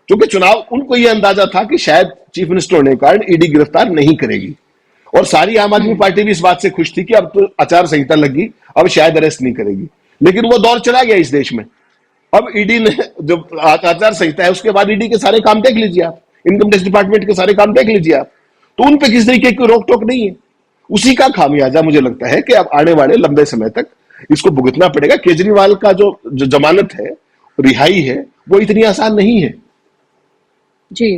क्योंकि चुनाव उनको ये अंदाजा था कि शायद चीफ मिनिस्टर होने के कारण ईडी गिरफ्तार नहीं करेगी, और सारी आम आदमी पार्टी भी इस बात से खुश थी कि अब तो आचार संहिता लगी, अब शायद अरेस्ट नहीं करेगी। लेकिन वो दौर चला गया इस देश में। अब ईडी ने जो आचार संहिता है उसके बाद ईडी के सारे काम देख लीजिए आप, इनकम टैक्स डिपार्टमेंट के सारे काम देख लीजिए आप, तो उन पे किस तरीके की रोक टोक नहीं है। उसी का खामियाजा मुझे लगता है कि अब आने वाले लंबे समय तक इसको भुगतना पड़ेगा। केजरीवाल का जो जमानत है, रिहाई है, वो इतनी आसान नहीं है। जी,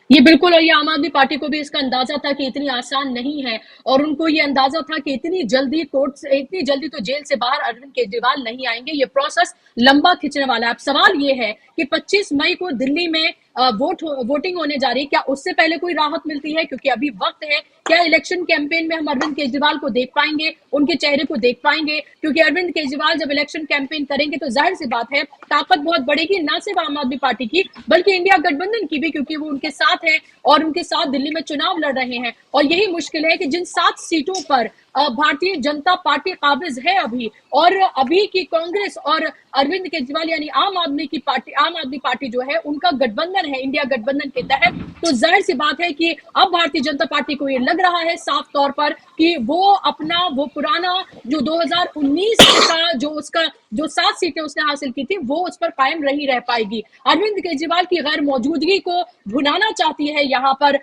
ये बिल्कुल, और ये आम आदमी पार्टी को भी इसका अंदाजा था कि इतनी आसान नहीं है, और उनको ये अंदाजा था कि इतनी जल्दी कोर्ट से, इतनी जल्दी तो जेल से बाहर अरविंद केजरीवाल नहीं आएंगे, ये प्रोसेस लंबा खिंचने वाला है। अब सवाल ये है कि 25 मई को दिल्ली में वोटिंग होने जा रही है, क्या उससे पहले कोई राहत मिलती है? क्योंकि अभी वक्त है। क्या इलेक्शन कैंपेन में हम अरविंद केजरीवाल को देख पाएंगे, उनके चेहरे को देख पाएंगे? क्योंकि अरविंद केजरीवाल जब इलेक्शन कैंपेन करेंगे तो जाहिर सी बात है ताकत बहुत बढ़ेगी, ना सिर्फ आम आदमी पार्टी की बल्कि इंडिया गठबंधन की भी, क्योंकि वो उनके साथ है और उनके साथ दिल्ली में चुनाव लड़ रहे हैं। और यही मुश्किल है कि जिन 7 सीटों पर भारतीय जनता पार्टी काबिज है अभी, और अभी की कांग्रेस और अरविंद केजरीवाल यानी आम आदमी पार्टी जो है उनका गठबंधन है इंडिया गठबंधन के तहत, तो जाहिर सी बात है कि अब भारतीय जनता पार्टी को ये लग रहा है साफ तौर पर कि वो पुराना जो 2019 का जो 7 सीटें उसने हासिल की थी वो उस पर कायम नहीं रह पाएगी। अरविंद केजरीवाल की गैर मौजूदगी को भुनाना चाहती है यहाँ पर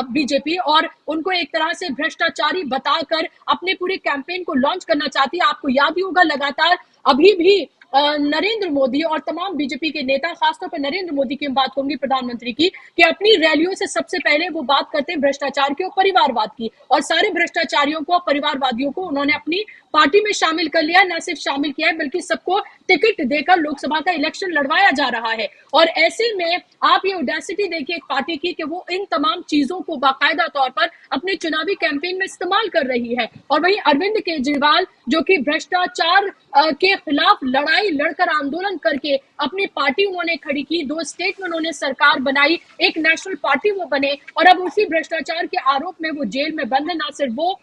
बीजेपी, और उनको एक तरह से भ्रष्टाचारी बताकर अपने पूरे कैंपेन को लॉन्च करना चाहती है। आपको याद ही होगा, लगातार अभी भी नरेंद्र मोदी और तमाम बीजेपी के नेता, खासतौर पर नरेंद्र मोदी की बात करूंगी, प्रधानमंत्री की, कि अपनी रैलियों से सबसे पहले वो बात करते हैं भ्रष्टाचार की और परिवारवाद की, और सारे भ्रष्टाचारियों को, परिवारवादियों को उन्होंने अपनी पार्टी में शामिल कर लिया। न सिर्फ शामिल किया है बल्कि सबको टिकट देकर लोकसभा का इलेक्शन लड़वाया जा रहा है। और ऐसे में आप ये ऑडेसिटी देखिए एक पार्टी की कि वो इन तमाम चीजों को बाकायदा तौर पर अपने चुनावी कैंपेन में इस्तेमाल कर रही है। और वहीं अरविंद केजरीवाल जो कि भ्रष्टाचार के खिलाफ लड़ाई लड़कर आंदोलन करके अपनी पार्टी उन्होंने खड़ी की, 2 स्टेट में उन्होंने सरकार बनाई, एक नेशनल पार्टी वो बने, और अब उसी भ्रष्टाचार के आरोप में वो जेल में बंद है। ना सिर्फ वो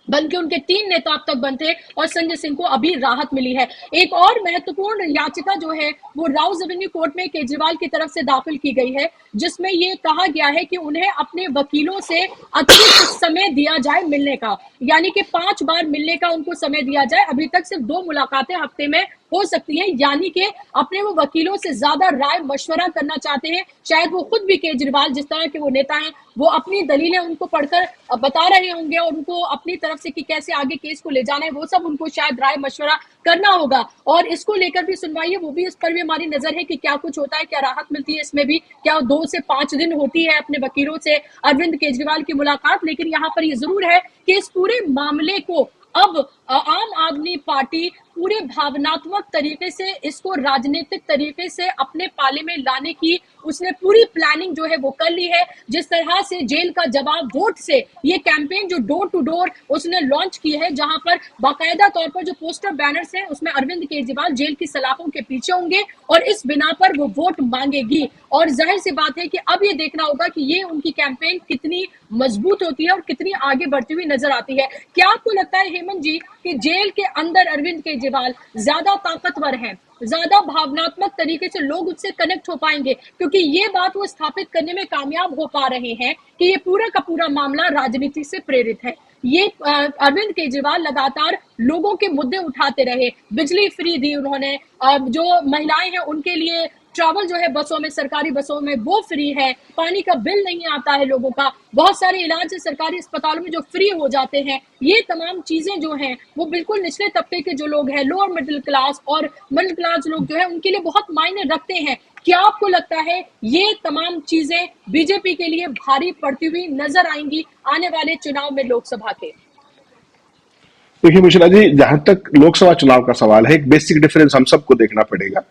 बल्कि उनके 3 नेता अब तक बंद थे, और संजय सिंह को अभी राहत मिली है। एक और महत्वपूर्ण याचिका जो है वो राउज एवेन्यू कोर्ट में केजरीवाल की तरफ से दाखिल की गई है, जिसमें ये कहा गया है कि उन्हें अपने वकीलों से अतिरिक्त समय दिया जाए मिलने का, यानी कि 5 बार मिलने का उनको समय दिया जाए। अभी तक सिर्फ 2 मुलाकातें हफ्ते में हो सकती है, यानी कि अपने वो वकीलों से ज्यादा राय मशवरा करना चाहते हैं। शायद वो खुद भी केजरीवाल जिस तरह के वो नेता हैं वो अपनी दलीलें उनको पढ़कर बता रहे होंगे, और उनको अपनी तरफ से कि कैसे आगे केस को ले जाना है वो सब उनको शायद राय मशवरा करना होगा। और इसको लेकर भी सुनवाई है, वो भी इस पर भी हमारी नजर है कि क्या कुछ होता है, क्या राहत मिलती है इसमें भी, क्या 2 से 5 दिन होती है अपने वकीलों से अरविंद केजरीवाल की मुलाकात। लेकिन यहाँ पर ये जरूर है कि इस पूरे मामले को अब आम आदमी पार्टी पूरे भावनात्मक तरीके से इसको राजनीतिक तरीके से अपने पाले में लाने की उसने पूरी प्लानिंग जो है वो कर ली है। जिस तरह से जेल का जवाब वोट से ये कैंपेन जो डोर टू डोर उसने लॉन्च की है, जहां पर बाकायदा तौर पर जो पोस्टर बैनर्स हैं उसमें अरविंद केजरीवाल जेल की सलाखों के पीछे होंगे और इस बिना पर वो वोट मांगेगी। और जाहिर सी बात है कि अब ये देखना होगा कि ये उनकी कैंपेन कितनी मजबूत होती है और कितनी आगे बढ़ती हुई नजर आती है। क्या आपको लगता है हेमंत जी कि जेल के अंदर अरविंद केजरीवाल ज्यादा ताकतवर हैं, ज्यादा भावनात्मक तरीके से लोग उससे कनेक्ट हो पाएंगे, क्योंकि ये बात वो स्थापित करने में कामयाब हो पा रहे हैं कि ये पूरा का पूरा मामला राजनीति से प्रेरित है। ये अरविंद केजरीवाल लगातार लोगों के मुद्दे उठाते रहे, बिजली फ्री दी उन्होंने, जो महिलाएं हैं उनके लिए ट्रैवल जो है बसों में, सरकारी बसों में वो फ्री है, पानी का बिल नहीं आता है लोगों का, बहुत सारे इलाज सरकारी अस्पतालों में जो फ्री हो जाते हैं। ये तमाम चीजें जो हैं वो बिल्कुल निचले तबके के जो लोग हैं, लोअर मिडिल क्लास और मिडिल क्लास लोग जो है उनके लिए बहुत मायने रखते हैं। क्या आपको लगता है ये तमाम चीजें बीजेपी के लिए भारी पड़ती हुई नजर आएंगी आने वाले चुनाव में, लोकसभा के? देखिए मिश्रा जी, जहां तक लोकसभा चुनाव का सवाल है, एक बेसिक डिफरेंस हम सबको देखना पड़ेगा।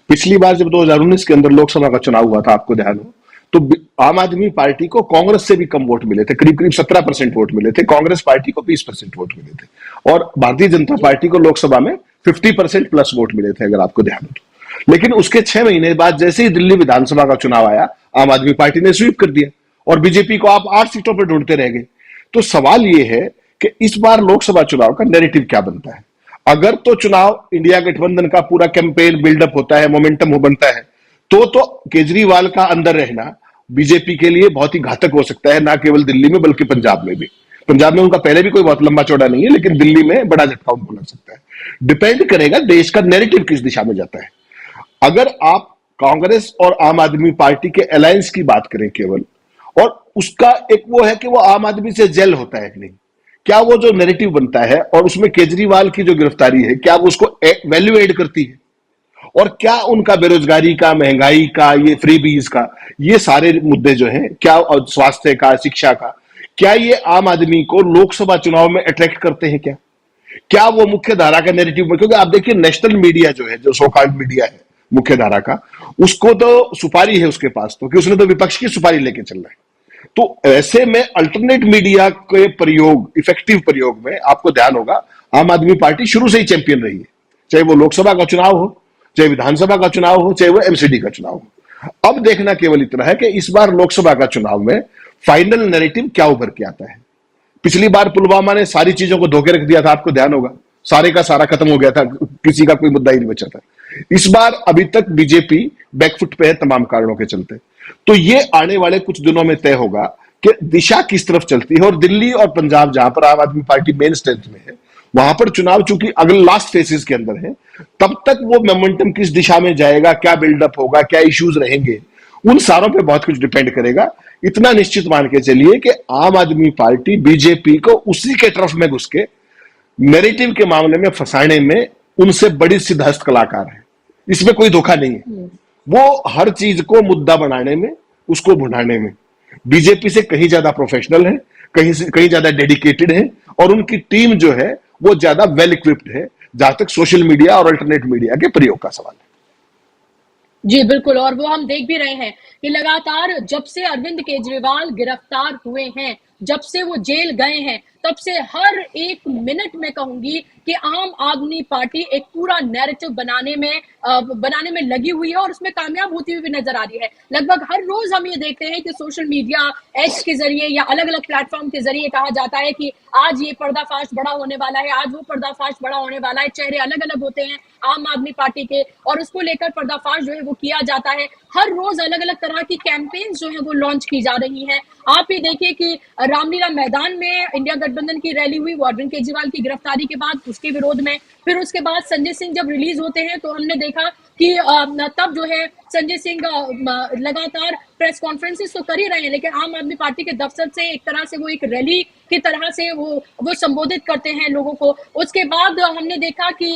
पिछली बार जब 2019 के अंदर लोकसभा का चुनाव हुआ था, आपको ध्यान हो, तो आम आदमी पार्टी को कांग्रेस से भी कम वोट मिले थे, करीब करीब 17% वोट मिले थे, कांग्रेस पार्टी को 20% वोट मिले थे, और भारतीय जनता पार्टी को लोकसभा में 50% प्लस वोट मिले थे, अगर आपको ध्यान हो तो। लेकिन उसके 6 महीने बाद जैसे ही दिल्ली विधानसभा का चुनाव आया, आम आदमी पार्टी ने स्वीप कर दिया और बीजेपी को आप 8 सीटों पर ढूंढते रह गए। तो सवाल यह है कि इस बार लोकसभा चुनाव का नैरेटिव क्या बनता है। अगर तो चुनाव इंडिया गठबंधन का पूरा कैंपेन बिल्डअप होता है, मोमेंटम हो बनता है, तो केजरीवाल का अंदर रहना बीजेपी के लिए बहुत ही घातक हो सकता है, ना केवल दिल्ली में बल्कि पंजाब में भी। पंजाब में उनका पहले भी कोई बहुत लंबा चौड़ा नहीं है, लेकिन दिल्ली में बड़ा झटका उनको लग सकता है। डिपेंड करेगा देश का नैरेटिव किस दिशा में जाता है। अगर आप कांग्रेस और आम आदमी पार्टी के अलायंस की बात करें केवल, और उसका एक वो है कि वो आम आदमी से जेल होता है कि नहीं, क्या वो जो नैरेटिव बनता है और उसमें केजरीवाल की जो गिरफ्तारी है, क्या वो उसको वैल्यू एड करती है, और क्या उनका बेरोजगारी का, महंगाई का, ये फ्रीबीज का, ये सारे मुद्दे जो हैं, क्या स्वास्थ्य का, शिक्षा का, क्या ये आम आदमी को लोकसभा चुनाव में अट्रैक्ट करते हैं? क्या वो मुख्य धारा का नैरेटिव में, क्योंकि आप देखिए नेशनल मीडिया जो है, जो सोकॉल्ड मीडिया है मुख्य धारा का, उसको तो सुपारी है उसके पास, तो कि उसने तो विपक्ष की सुपारी लेके चल रहा है। तो ऐसे में अल्टरनेट मीडिया के प्रयोग, इफेक्टिव प्रयोग में आपको ध्यान होगा, आम आदमी पार्टी शुरू से ही चैंपियन रही है, चाहे वो लोकसभा का चुनाव हो, चाहे विधानसभा का चुनाव हो, चाहे वो एमसीडी का चुनाव हो। अब देखना केवल इतना है कि इस बार लोकसभा का चुनाव में फाइनल नैरेटिव क्या उभर के आता है। पिछली बार पुलवामा ने सारी चीजों को धोखे रख दिया था, आपको ध्यान होगा, सारे का सारा खत्म हो गया था, किसी का कोई मुद्दा ही नहीं बचा था। इस बार अभी तक बीजेपी बैकफुट पे है तमाम कारणों के चलते। तो ये आने वाले कुछ दिनों में तय होगा कि दिशा किस तरफ चलती है, और दिल्ली और पंजाब जहां पर आम आदमी पार्टी मेन स्ट्रेंथ में है, वहां पर चुनाव चूंकि अगले लास्ट फेसेस के अंदर है, तब तक वो मोमेंटम किस दिशा में जाएगा, क्या बिल्डअप होगा, क्या इश्यूज रहेंगे, उन सारों पे बहुत कुछ डिपेंड करेगा। इतना निश्चित मान के चलिए कि आम आदमी पार्टी बीजेपी को उसी के तरफ में घुस के नैरेटिव के मामले में फंसाने में उनसे बड़ी सिद्धहस्त कलाकार है, इसमें कोई धोखा नहीं है। वो हर चीज को मुद्दा बनाने में, उसको भुनाने में बीजेपी से कहीं ज्यादा प्रोफेशनल है, कहीं ज्यादा डेडिकेटेड है, और उनकी टीम जो है वो ज्यादा वेल इक्विप्ड है, जहां तक सोशल मीडिया और अल्टरनेट मीडिया के प्रयोग का सवाल है। जी बिल्कुल, और वो हम देख भी रहे हैं कि लगातार जब से अरविंद केजरीवाल गिरफ्तार हुए हैं, जब से वो जेल गए हैं, तब से हर एक मिनट में कहूंगी कि आम आदमी पार्टी एक पूरा नैरेटिव बनाने में लगी हुई है और उसमें कामयाब होती हुई भी नजर आ रही है। लगभग हर रोज हम ये देखते हैं कि सोशल मीडिया, एक्स के जरिए या अलग अलग प्लेटफॉर्म के जरिए कहा जाता है कि आज ये पर्दाफाश बड़ा होने वाला है, आज वो पर्दाफाश बड़ा होने वाला है। चेहरे अलग अलग होते हैं आम आदमी पार्टी के, और उसको लेकर पर्दाफाश जो है वो किया जाता है। हर रोज अलग अलग तरह की कैंपेन जो है वो लॉन्च की जा रही हैं। आप ही देखिए कि रामलीला मैदान में इंडिया गठबंधन की रैली हुई, वो अरविंद केजरीवाल की गिरफ्तारी के बाद, उसके विरोध में। फिर उसके बाद संजय सिंह जब रिलीज होते हैं तो हमने देखा कि तब जो है संजय सिंह लगातार प्रेस कॉन्फ्रेंसेस तो कर ही रहे हैं, लेकिन आम आदमी पार्टी के दफ्तर से एक तरह से वो एक रैली की तरह से वो संबोधित करते हैं लोगों को। उसके बाद हमने देखा कि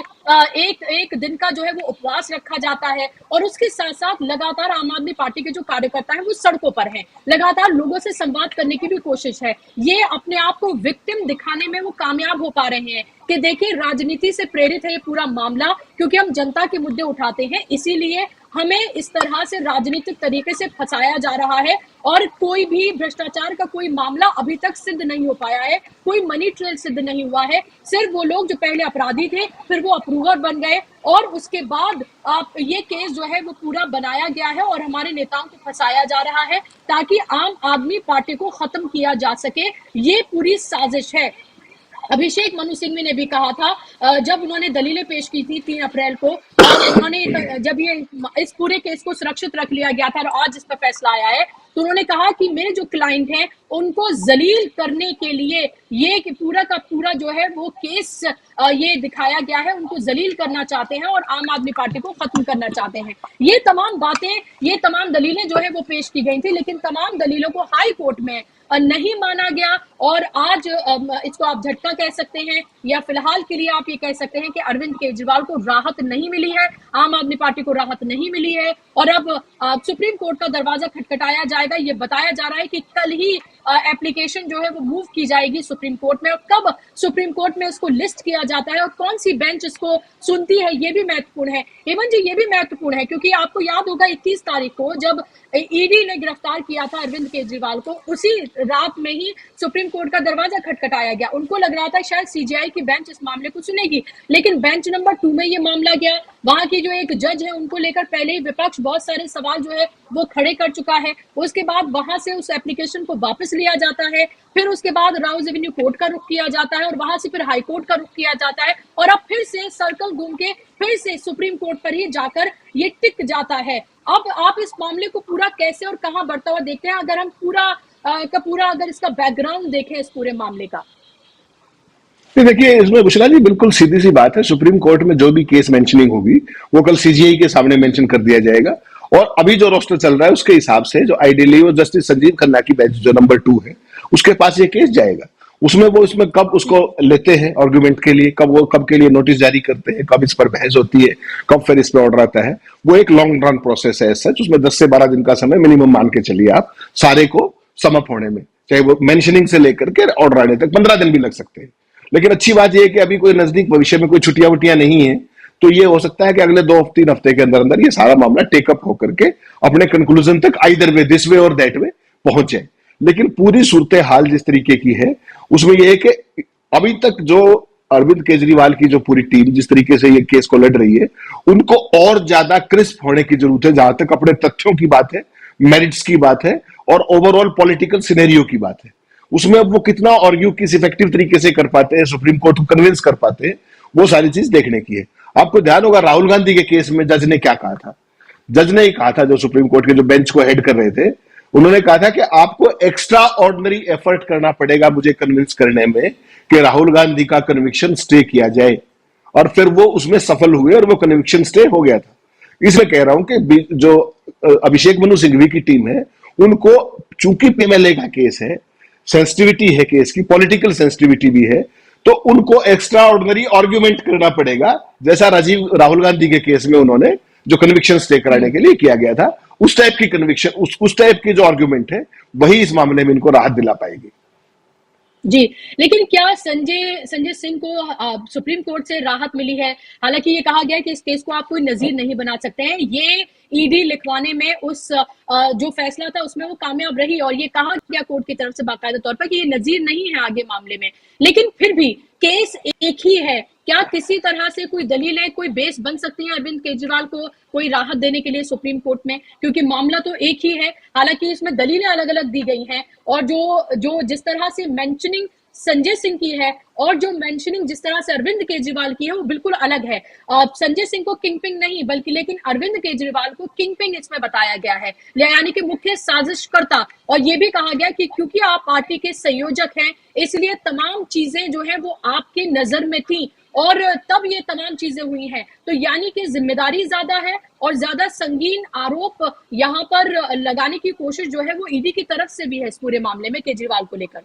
एक दिन का जो है वो उपवास रखा जाता है, और उसके साथ साथ लगातार आम आदमी पार्टी के जो कार्यकर्ता हैं वो सड़कों पर हैं, लगातार लोगों से संवाद करने की भी कोशिश है। ये अपने आप को विक्टिम दिखाने में वो कामयाब हो पा रहे हैं कि देखिए राजनीति से प्रेरित है ये पूरा मामला, क्योंकि हम जनता के मुद्दे उठाते हैं, इसीलिए हमें इस तरह से राजनीतिक तरीके से फंसाया जा रहा है। और कोई भी भ्रष्टाचार का कोई मामला अभी तक सिद्ध नहीं हो पाया है, कोई मनी ट्रेल सिद्ध नहीं हुआ है। सिर्फ वो लोग जो पहले अपराधी थे फिर वो अप्रूवर बन गए, और उसके बाद ये केस जो है वो पूरा बनाया गया है और हमारे नेताओं को फंसाया जा रहा है ताकि आम आदमी पार्टी को खत्म किया जा सके। ये पूरी साजिश है। अभिषेक मनु सिंघवी ने भी कहा था जब उन्होंने दलीलें पेश की थी 3 अप्रैल को, उन्होंने जब ये इस पूरे केस को सुरक्षित रख लिया गया था और आज इस पर फैसला आया है, तो उन्होंने कहा कि मेरे जो क्लाइंट हैं उनको जलील करने के लिए ये पूरा का पूरा जो है वो केस ये दिखाया गया है, उनको जलील करना चाहते हैं और आम आदमी पार्टी को खत्म करना चाहते हैं। ये तमाम बातें, ये तमाम दलीलें जो है वो पेश की गई थी, लेकिन तमाम दलीलों को हाई कोर्ट में नहीं माना गया। और आज इसको आप झटका कह सकते हैं या फिलहाल के लिए आप ये कह सकते हैं कि अरविंद केजरीवाल को राहत नहीं मिली है, आम आदमी पार्टी को राहत नहीं मिली है, और अब सुप्रीम कोर्ट का दरवाजा खटखटाया जाएगा। ये बताया जा रहा है कि कल ही एप्लीकेशन जो है वो मूव की जाएगी सुप्रीम कोर्ट में, और कब सुप्रीम कोर्ट में इसको लिस्ट किया जाता है और कौन सी बेंच इसको सुनती है ये भी महत्वपूर्ण है। हेमंत जी, ये भी महत्वपूर्ण है क्योंकि आपको याद होगा 21 तारीख को जब ईडी ने गिरफ्तार किया था अरविंद केजरीवाल को, उसी रात में ही सुप्रीम कोर्ट का दरवाजा खटखटाया गया। उनको लग रहा था शायद सीजीआई की बेंच इस मामले को सुनेगी, लेकिन बेंच नंबर 2 में ये मामला गया। वहां की जो एक जज है उनको लेकर पहले ही विपक्ष बहुत सारे सवाल जो है वो खड़े कर चुका है। उसके बाद वहां से उस एप्लीकेशन को वापस लिया जाता है, फिर उसके बाद राउज एवेन्यू कोर्ट का रुख किया जाता है और वहां से फिर हाई कोर्ट का रुख किया जाता है, और अब फिर से सर्कल घूम के फिर से सुप्रीम कोर्ट पर ही जाकर ये टिक जाता है। अब आप इस मामले को पूरा कैसे और कहां बढ़ता हुआ देखते हैं, अगर हम पूरा अगर इसका बैकग्राउंड देखें इस पूरे मामले का? देखिए, इसमें बुशरा जी बिल्कुल सीधी सी बात है। सुप्रीम कोर्ट में जो भी केस मेंशनिंग होगी वो कल सीजीआई के सामने मेंशन कर दिया जाएगा, और अभी जो रोस्टर चल रहा है उसके हिसाब से जो आइडियली वो जस्टिस संजीव खन्ना की बेंच जो नंबर 2 है उसके पास ये केस जाएगा। उसमें कब उसको लेते हैं आर्गुमेंट के लिए, कब के लिए नोटिस जारी करते हैं, कब इस पर बहस होती है, कब फिर इस पर ऑर्डर आता है, वो एक लॉन्ग रन प्रोसेस है। सच उसमें 10 से 12 दिन का समय मिनिमम मान के चलिए आप, सारे को समअप होने में, चाहे वो मेंशनिंग से लेकर के ऑर्डर आने तक 15 दिन भी लग सकते हैं। लेकिन अच्छी बात यह है कि अभी कोई नजदीक भविष्य में कोई छुट्टियां वुट्टियां नहीं है, तो ये हो सकता है कि अगले 2-3 हफ्ते के अंदर अंदर ये सारा मामला टेकअप होकर के अपने कंक्लूजन तक आइदर वे दिस वे और दैट वे पहुंच जाए। लेकिन पूरी सूरत हाल जिस तरीके की है उसमें यह है कि अभी तक जो अरविंद केजरीवाल की जो पूरी टीम जिस तरीके से ये केस को लड़ रही है, उनको और ज्यादा क्रिस्प होने की जरूरत है, जहां तक अपने तथ्यों की बात है, मेरिट्स की बात है और ओवरऑल पॉलिटिकल सिनेरियो की बात है। उसमें अब वो कितना आर्ग्यू किस इफेक्टिव तरीके से कर पाते हैं, सुप्रीम कोर्ट को कन्विंस कर पाते हैं, वो सारी चीज देखने की है। आपको ध्यान होगा राहुल गांधी के केस में जज ने क्या कहा था। जज ने ही कहा था, जो सुप्रीम कोर्ट के जो बेंच को हेड कर रहे थे, उन्होंने कहा था कि आपको एक्स्ट्रा ऑर्डिनरी एफर्ट करना पड़ेगा मुझे कन्विंस करने में कि राहुल गांधी का कन्विक्शन स्टे किया जाए, और फिर वो उसमें सफल हुए और वो कन्विक्शन स्टे हो गया था। इसमें कह रहा हूं कि जो अभिषेक मनु सिंघवी की टीम है, उनको चूंकि पीएमएलए का केस है, सेंसिटिविटी है केस की, पॉलिटिकल सेंसिटिविटी भी है, तो उनको एक्स्ट्रा ऑर्डिनरी आर्ग्यूमेंट करना पड़ेगा, जैसा राहुल गांधी के केस में उन्होंने जो कन्विक्शन स्टे कराने के लिए किया गया था, उस टाइप की कन्विक्शन, उस टाइप की जो आर्ग्यूमेंट है वही इस मामले में इनको राहत दिला पाएगी। जी, लेकिन क्या संजय सिंह को सुप्रीम कोर्ट से राहत मिली है? हालांकि ये कहा गया कि इस केस को आप कोई नजीर नहीं बना सकते हैं। ये ईडी लिखवाने में उस जो फैसला था उसमें वो कामयाब रही, और ये कहा गया कोर्ट की तरफ से बाकायदा तौर पर कि ये नजीर नहीं है आगे मामले में। लेकिन फिर भी केस एक ही है, क्या किसी तरह से कोई दलीलें, कोई बेस बन सकती है अरविंद केजरीवाल को कोई राहत देने के लिए सुप्रीम कोर्ट में? क्योंकि मामला तो एक ही है, हालांकि इसमें दलीलें अलग अलग दी गई हैं, और जो जिस तरह से मेंशनिंग संजय सिंह की है और जो मेंशनिंग जिस तरह से अरविंद केजरीवाल की है वो बिल्कुल अलग है। संजय सिंह को किंगपिन नहीं बल्कि लेकिन अरविंद केजरीवाल को किंगपिन इसमें बताया गया है, यानी कि मुख्य साजिशकर्ता। और ये भी कहा गया कि क्योंकि आप पार्टी के संयोजक हैं इसलिए तमाम चीजें जो है वो आपके नजर में थी, और तब ये तमाम चीजें हुई हैं। तो यानी कि जिम्मेदारी ज्यादा है और ज्यादा संगीन आरोप यहाँ पर लगाने की कोशिश जो है वो ईडी की तरफ से भी है इस पूरे मामले में केजरीवाल को लेकर।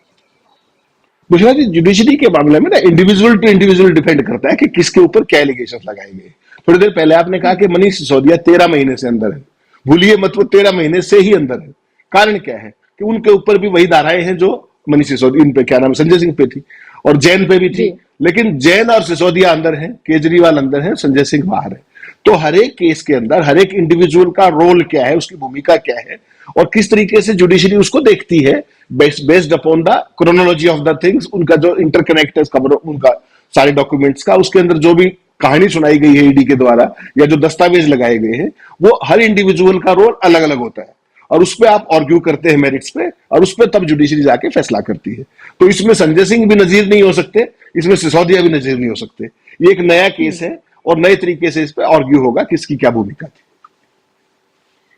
मुझे लगता है जुडिशरी के मामले में ना इंडिविजुअल टू इंडिविजुअल डिपेंड करता है कि किसके ऊपर क्या एलिगेशन लगाए गए। थोड़ी देर पहले आपने कहा कि मनीष सिसोदिया 13 महीने से अंदर है। भूलिए मत, वो 13 महीने से ही अंदर है। कारण क्या है कि उनके ऊपर भी वही धाराएं हैं जो मनीष सिसोदिया, इन पे क्या नाम, संजय सिंह पे थी और जैन पे भी थी। लेकिन जैन और सिसोदिया अंदर है, केजरीवाल अंदर है, संजय सिंह बाहर है। तो हर एक केस के अंदर हर एक इंडिविजुअल का रोल क्या है, उसकी भूमिका क्या है और किस तरीके से जुडिशरी उसको देखती है, based upon the chronology of the things, उनका जो इंटरकनेक्ट है उनका सारे डॉक्यूमेंट्स का, उसके अंदर जो भी कहानी सुनाई गई है ईडी के द्वारा या जो दस्तावेज लगाए गए हैं, वो हर इंडिविजुअल का रोल अलग अलग होता है और उस पर आप आर्ग्यू करते हैं मेरिट्स पे और उस पर तब जुडिशरी जाके फैसला करती है। तो इसमें संजय सिंह भी नजीर नहीं हो सकते, इसमें सिसोदिया भी नजीर नहीं हो सकते। ये एक नया केस है और नए तरीके से इस पर आर्ग्यू होगा किसकी क्या भूमिका थी।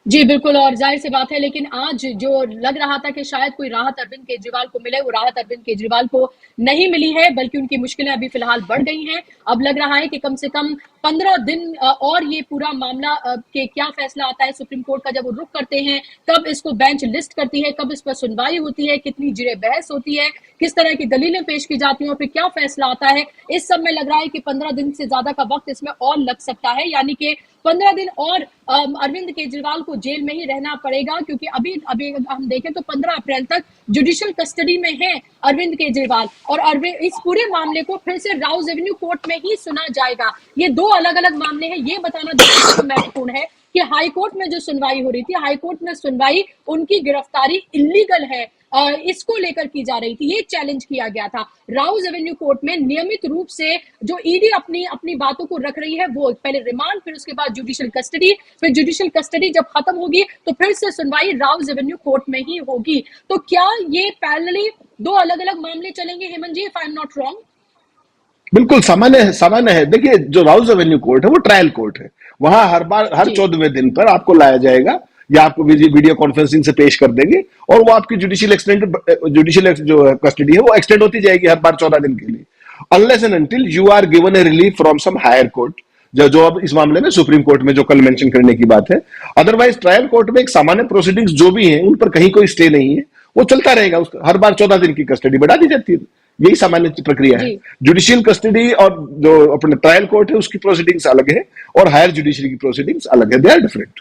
जी बिल्कुल, और जाहिर सी बात है, लेकिन आज जो लग रहा था कि शायद कोई राहत अरविंद केजरीवाल को मिले, वो राहत अरविंद केजरीवाल को नहीं मिली है, बल्कि उनकी मुश्किलें अभी फिलहाल बढ़ गई हैं। अब लग रहा है कि कम से कम 15 दिन और ये पूरा मामला के क्या फैसला आता है सुप्रीम कोर्ट का, जब वो रुख करते हैं, कब इसको बेंच लिस्ट करती है, कब इस पर सुनवाई होती है, कितनी जिरे बहस होती है, किस तरह की दलीलें पेश की जाती हैं और फिर क्या फैसला आता है। इस सब में लग रहा है कि 15 दिन से ज्यादा का वक्त इसमें और लग सकता है, यानी कि 15 दिन और अरविंद केजरीवाल को जेल में ही रहना पड़ेगा, क्योंकि अभी अभी हम देखें तो 15 अप्रैल तक जुडिशियल कस्टडी में है अरविंद केजरीवाल और अरविंद इस पूरे मामले को फिर से राउज एवेन्यू कोर्ट में ही सुना जाएगा। ये दो अलग अलग मामले हैं, ये बताना बहुत महत्वपूर्ण है कि हाई कोर्ट में जो सुनवाई हो रही थी, हाई कोर्ट में सुनवाई उनकी गिरफ्तारी इलीगल है इसको लेकर की जा रही थी, ये चैलेंज किया गया था। राउज एवेन्यू कोर्ट में नियमित रूप से जो ईडी अपनी बातों को रख रही है, वो पहले रिमांड, फिर उसके बाद जुडिशियल कस्टडी, फिर जुडिशियल कस्टडी जब खत्म होगी तो फिर से सुनवाई राउज एवेन्यू कोर्ट में ही होगी। तो क्या ये पैरेलली दो अलग अलग मामले चलेंगे Hemant ji, if I am not wrong? बिल्कुल सामान्य है। देखिए, जो राउज एवेन्यू कोर्ट है वो ट्रायल कोर्ट है। वहां हर 14वें दिन पर आपको लाया जाएगा या आपको वीडियो कॉन्फ्रेंसिंग से पेश कर देंगे और वो आपकी जुडिशियल जो कस्टडी है वो एक्सटेंड होती जाएगी हर बार 14 दिन के लिए, unless and until you are given a relief from some higher court, जो अब इस मामले में सुप्रीम कोर्ट में जो कल मेंशन करने की बात है। अदरवाइज ट्रायल कोर्ट में एक सामान्य प्रोसीडिंग्स जो भी हैं उन पर कहीं कोई स्टे नहीं है, वो चलता रहेगा। हर बार 14 दिन की कस्टडी बढ़ा दी जाती है, यही सामान्य प्रक्रिया है। जुडिशियल कस्टडी और जो अपने ट्रायल कोर्ट है उसकी प्रोसीडिंग्स अलग है और हायर जुडिशरी की प्रोसीडिंग्स अलग है, दे आर डिफरेंट।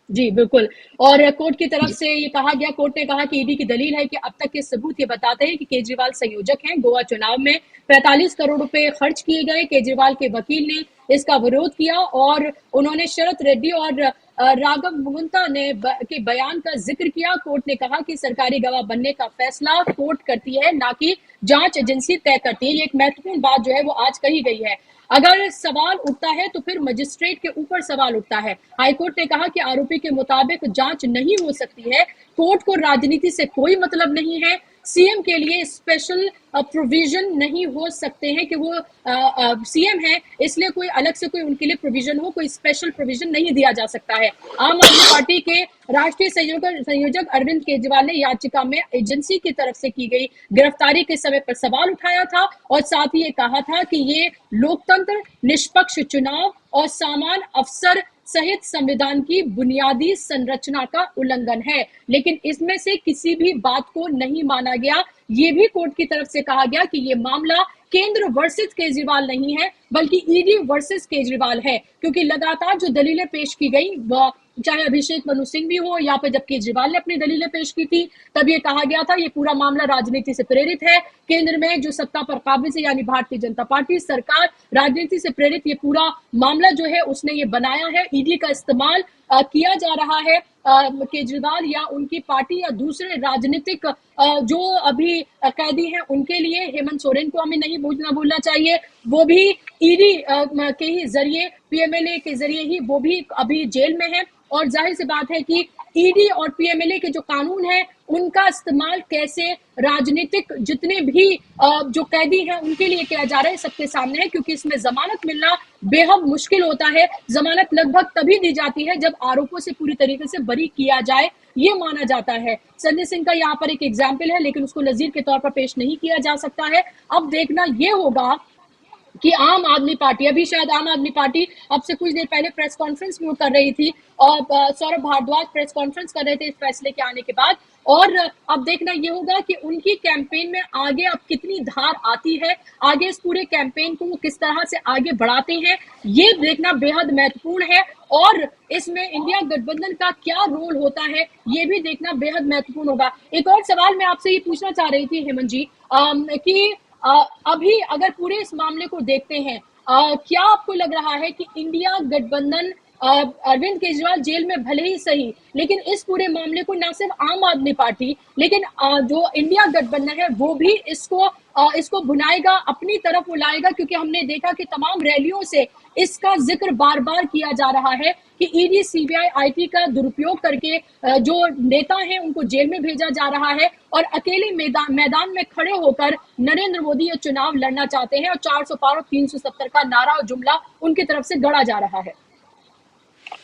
जी बिल्कुल, और कोर्ट की तरफ से ये कहा गया, कोर्ट ने कहा कि ईडी की दलील है कि अब तक के सबूत ये बताते हैं कि केजरीवाल संयोजक हैं। गोवा चुनाव में 45 करोड़ रुपए खर्च किए गए, केजरीवाल के वकील ने इसका विरोध किया और उन्होंने शरत रेड्डी और राघव मुगुंता ने के बयान का जिक्र किया। कोर्ट ने कहा कि सरकारी गवाह बनने का फैसला कोर्ट करती है, ना कि जांच एजेंसी तय करती है। ये एक महत्वपूर्ण बात जो है वो आज कही गई है। अगर सवाल उठता है तो फिर मजिस्ट्रेट के ऊपर सवाल उठता है। हाईकोर्ट ने कहा कि आरोपी के मुताबिक जांच नहीं हो सकती है। कोर्ट को राजनीति से कोई मतलब नहीं है। सीएम के लिए स्पेशल प्रोविजन नहीं हो सकते हैं कि वो सीएम है, इसलिए कोई अलग से कोई उनके लिए प्रोविजन हो, कोई स्पेशल प्रोविजन नहीं दिया जा सकता है। आम आदमी पार्टी के राष्ट्रीय संयोजक अरविंद केजरीवाल ने याचिका में एजेंसी की तरफ से की गई गिरफ्तारी के समय पर सवाल उठाया था और साथ ही ये कहा था कि ये लोकतंत्र, निष्पक्ष चुनाव और समान अवसर सहित संविधान की बुनियादी संरचना का उल्लंघन है। लेकिन इसमें से किसी भी बात को नहीं माना गया। ये भी कोर्ट की तरफ से कहा गया कि ये मामला केंद्र वर्सेस केजरीवाल नहीं है, बल्कि ईडी वर्सेस केजरीवाल है, क्योंकि लगातार जो दलीलें पेश की गई, चाहे अभिषेक मनु सिंह भी हो या फिर जब केजरीवाल ने अपनी दलीलें पेश की थी, तब ये कहा गया था ये पूरा मामला राजनीति से प्रेरित है। केंद्र में जो सत्ता पर काबिज है यानी भारतीय जनता पार्टी सरकार, राजनीति से प्रेरित ये पूरा मामला जो है उसने ये बनाया है। ईडी का इस्तेमाल किया जा रहा है केजरीवाल या उनकी पार्टी या दूसरे राजनीतिक जो अभी कैदी हैं उनके लिए। हेमंत सोरेन को हमें नहीं भूलना चाहिए, वो भी ईडी के ही जरिए, पीएमएलए के जरिए ही वो भी अभी जेल में है। और जाहिर सी बात है कि ईडी और पीएमएलए के जो कानून है उनका इस्तेमाल कैसे राजनीतिक जितने भी जो कैदी हैं उनके लिए किया जा रहा है सबके सामने है, क्योंकि इसमें जमानत मिलना बेहद मुश्किल होता है। जमानत लगभग तभी दी जाती है जब आरोपों से पूरी तरीके से बरी किया जाए, ये माना जाता है। संजय सिंह का यहाँ पर एक एग्जाम्पल है, लेकिन उसको नजीर के तौर पर पेश नहीं किया जा सकता है। अब देखना ये होगा कि आम आदमी पार्टी, अभी शायद आम आदमी पार्टी अब से कुछ देर पहले प्रेस कॉन्फ्रेंस में कर रही थी और सौरभ भारद्वाज प्रेस कॉन्फ्रेंस कर रहे थे इस फैसले के आने के बाद, और अब देखना ये होगा कि उनकी कैंपेन में आगे अब कितनी धार आती है, आगे इस पूरे कैंपेन को वो किस तरह से आगे बढ़ाते हैं, ये देखना बेहद महत्वपूर्ण है। और इसमें इंडिया गठबंधन का क्या रोल होता है ये भी देखना बेहद महत्वपूर्ण होगा। एक और सवाल मैं आपसे ये पूछना चाह रही थी हेमंत जी, कि अभी अगर पूरे इस मामले को देखते हैं, क्या आपको लग रहा है कि इंडिया गठबंधन, अरविंद केजरीवाल जेल में भले ही सही, लेकिन इस पूरे मामले को ना सिर्फ आम आदमी पार्टी लेकिन जो इंडिया गठबंधन है वो भी इसको भुनाएगा, अपनी तरफ वो लाएगा, क्योंकि हमने देखा कि तमाम रैलियों से इसका जिक्र बार बार किया जा रहा है कि ईडी, सीबीआई, आईटी का दुरुपयोग करके जो नेता हैं उनको जेल में भेजा जा रहा है और अकेले मैदान में खड़े होकर नरेंद्र मोदी ये चुनाव लड़ना चाहते हैं और 400 पार और 370 का नारा और जुमला उनकी तरफ से गढ़ा जा रहा है।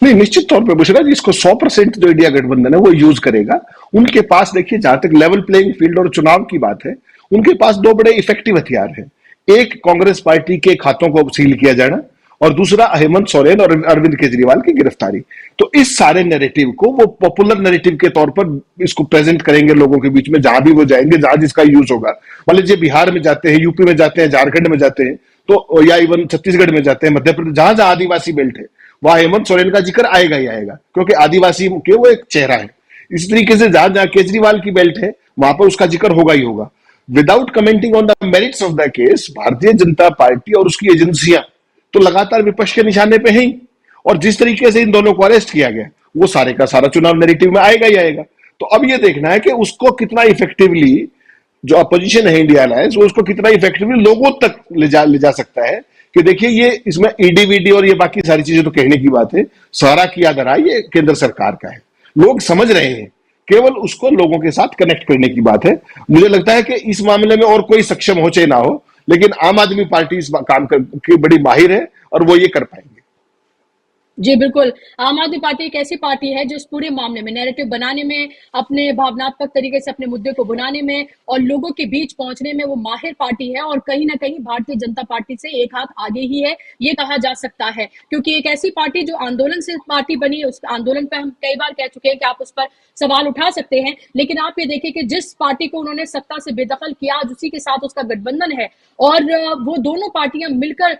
नहीं, निश्चित तौर पे बुशरा जी, इसको 100% जो इंडिया गठबंधन है वो यूज करेगा। उनके पास देखिए, जहां तक लेवल प्लेइंग फील्ड और चुनाव की बात है, उनके पास दो बड़े इफेक्टिव हथियार हैं। एक, कांग्रेस पार्टी के खातों को सील किया जाना, और दूसरा हेमंत सोरेन और अरविंद केजरीवाल की गिरफ्तारी। तो इस सारे नैरेटिव को वो पॉपुलर नैरेटिव के तौर पर इसको प्रेजेंट करेंगे लोगों के बीच में, जहां भी वो जाएंगे, जहां जिसका यूज होगा। मान लीजिए बिहार में जाते हैं, यूपी में जाते हैं, झारखंड में जाते हैं, तो या इवन छत्तीसगढ़ में जाते हैं, मध्य प्रदेश, जहां जहां आदिवासी बेल्ट है वहां हेमंत सोरेन का जिक्र आएगा ही आएगा, क्योंकि आदिवासी के वो एक चेहरा है। इसी तरीके से जहां जहां केजरीवाल की बेल्ट है वहां पर उसका जिक्र होगा ही होगा। Without commenting on the merits of the case, Bharatiya Janata party और उसकी एजेंसियां तो लगातार विपक्ष के निशाने पे हैं, और जिस तरीके से इन दोनों को अरेस्ट किया गया वो सारे का सारा चुनाव नैरेटिव में आएगा ही आएगा। तो अब ये देखना है कि उसको कितना इफेक्टिवली, जो अपोजिशन है इंडिया अलायंस, वो उसको कितना इफेक्टिवली लोगों तक ले जा सकता है कि देखिए ये इसमें ईडी वीडी और ये बाकी सारी चीजें तो कहने की बात है, सारा किया धरा ये केंद्र सरकार का है, लोग समझ रहे हैं, केवल उसको लोगों के साथ कनेक्ट करने की बात है। मुझे लगता है कि इस मामले में और कोई सक्षम हो चाहे ना हो, लेकिन आम आदमी पार्टी इस काम की बड़ी माहिर है और वो ये कर पाएंगे। जी बिल्कुल, आम आदमी पार्टी एक ऐसी पार्टी है जो इस पूरे मामले में नैरेटिव बनाने में, अपने भावनात्मक तरीके से अपने मुद्दे को बुनाने में और लोगों के बीच पहुंचने में वो माहिर पार्टी है, और कहीं ना कहीं भारतीय जनता पार्टी से एक हाथ आगे ही है ये कहा जा सकता है, क्योंकि एक ऐसी पार्टी जो आंदोलन से पार्टी बनी, उस आंदोलन पर हम कई बार कह चुके हैं कि आप उस पर सवाल उठा सकते हैं, लेकिन आप ये देखिए कि जिस पार्टी को उन्होंने सत्ता से बेदखल किया, आज उसी के साथ उसका गठबंधन है, और वो दोनों पार्टियां मिलकर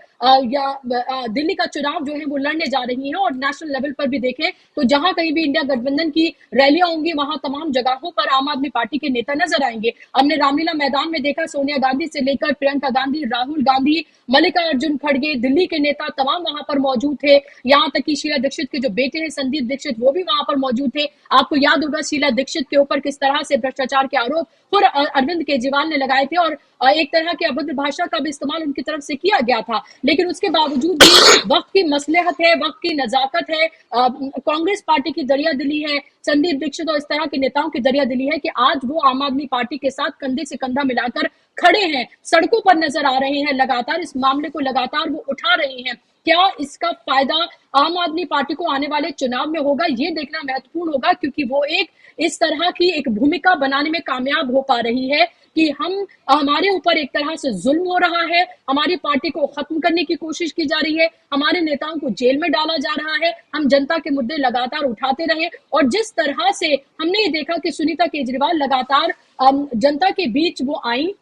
दिल्ली का चुनाव जो है वो लड़ने जा रही हैं। और नेशनल लेवल पर भी देखें तो जहां कहीं भी इंडिया गठबंधन की रैलियां होंगी वहां तमाम जगहों पर आम आदमी पार्टी के नेता नजर आएंगे। हमने रामलीला मैदान में देखा, सोनिया गांधी से लेकर प्रियंका गांधी, राहुल गांधी, मल्लिकार्जुन खड़गे, दिल्ली के नेता तमाम वहां पर मौजूद थे। यहां तक कि शीला दीक्षित के जो बेटे हैं संदीप दीक्षित, वो भी वहां पर मौजूद थे। आपको याद होगा शीला दीक्षित के ऊपर किस तरह से भ्रष्टाचार के आरोप खुद अरविंद केजरीवाल ने लगाए थे, और एक तरह की अभद्र भाषा का भी इस्तेमाल उनकी तरफ से किया गया था। लेकिन उसके बावजूद भी वक्त की मसलहत है, वक्त की नजाकत है, कांग्रेस पार्टी की दरिया दिली है, संदीप दीक्षित और इस तरह के नेताओं की दरिया दिली है कि आज वो आम आदमी पार्टी के साथ कंधे से कंधा मिलाकर खड़े हैं, सड़कों पर नजर आ रहे हैं, लगातार इस मामले को लगातार वो उठा रहे हैं। क्या इसका फायदा आम आदमी पार्टी को आने वाले चुनाव में होगा, ये देखना महत्वपूर्ण होगा, क्योंकि वो एक इस तरह की एक भूमिका बनाने में कामयाब हो पा रही है कि हमारे ऊपर एक तरह से जुल्म हो रहा है, हमारी पार्टी को खत्म करने की कोशिश की जा रही है, हमारे नेताओं को जेल में डाला जा रहा है, हम जनता के मुद्दे लगातार उठाते रहे। और जिस तरह से हमने ये देखा कि सुनीता केजरीवाल लगातार जनता के बीच वो आई,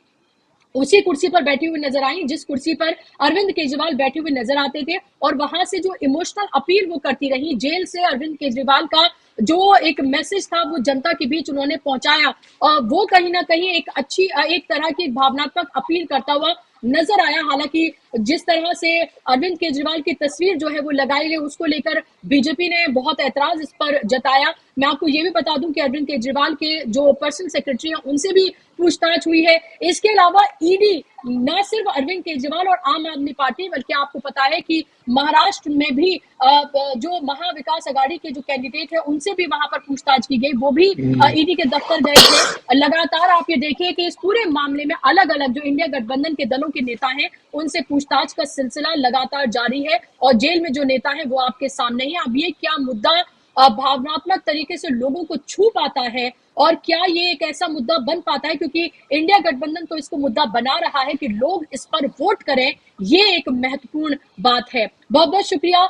उसी कुर्सी पर बैठी हुई नजर आई जिस कुर्सी पर अरविंद केजरीवाल बैठे हुए नजर आते थे, और वहां से जो इमोशनल अपील वो करती रही, जेल से अरविंद केजरीवाल का जो एक मैसेज था वो जनता के बीच उन्होंने पहुंचाया, वो कहीं ना कहीं एक अच्छी, एक तरह की भावनात्मक अपील करता हुआ नजर आया। हालांकि जिस तरह से अरविंद केजरीवाल की तस्वीर जो है वो लगाई गई, उसको लेकर बीजेपी ने बहुत ऐतराज इस पर जताया। मैं आपको ये भी बता दूं कि अरविंद केजरीवाल के जो पर्सनल सेक्रेटरी हैं उनसे भी पूछताछ हुई है। इसके अलावा ईडी न सिर्फ अरविंद केजरीवाल और आम आदमी पार्टी, बल्कि आपको पता है कि महाराष्ट्र में भी जो महाविकास अघाड़ी के जो कैंडिडेट है उनसे भी वहां पर पूछताछ की गई, वो भी ईडी के दफ्तर गए थे। लगातार आप ये देखिए कि इस पूरे मामले में अलग अलग जो इंडिया गठबंधन के दलों के नेता हैं उनसे पूछताछ का सिलसिला लगातार जारी है, और जेल में जो नेता है वो आपके सामने ही। अब ये क्या मुद्दा भावनात्मक तरीके से लोगों को छू पाता है, और क्या ये एक ऐसा मुद्दा बन पाता है, क्योंकि इंडिया गठबंधन तो इसको मुद्दा बना रहा है कि लोग इस पर वोट करें, ये एक महत्वपूर्ण बात है। बहुत बहुत शुक्रिया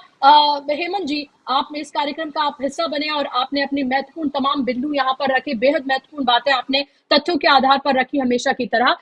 हेमंत जी, आप इस कार्यक्रम का आप हिस्सा बने और आपने अपनी महत्वपूर्ण तमाम बिंदु यहाँ पर रखे, बेहद महत्वपूर्ण बातें आपने तथ्यों के आधार पर रखी हमेशा की तरह।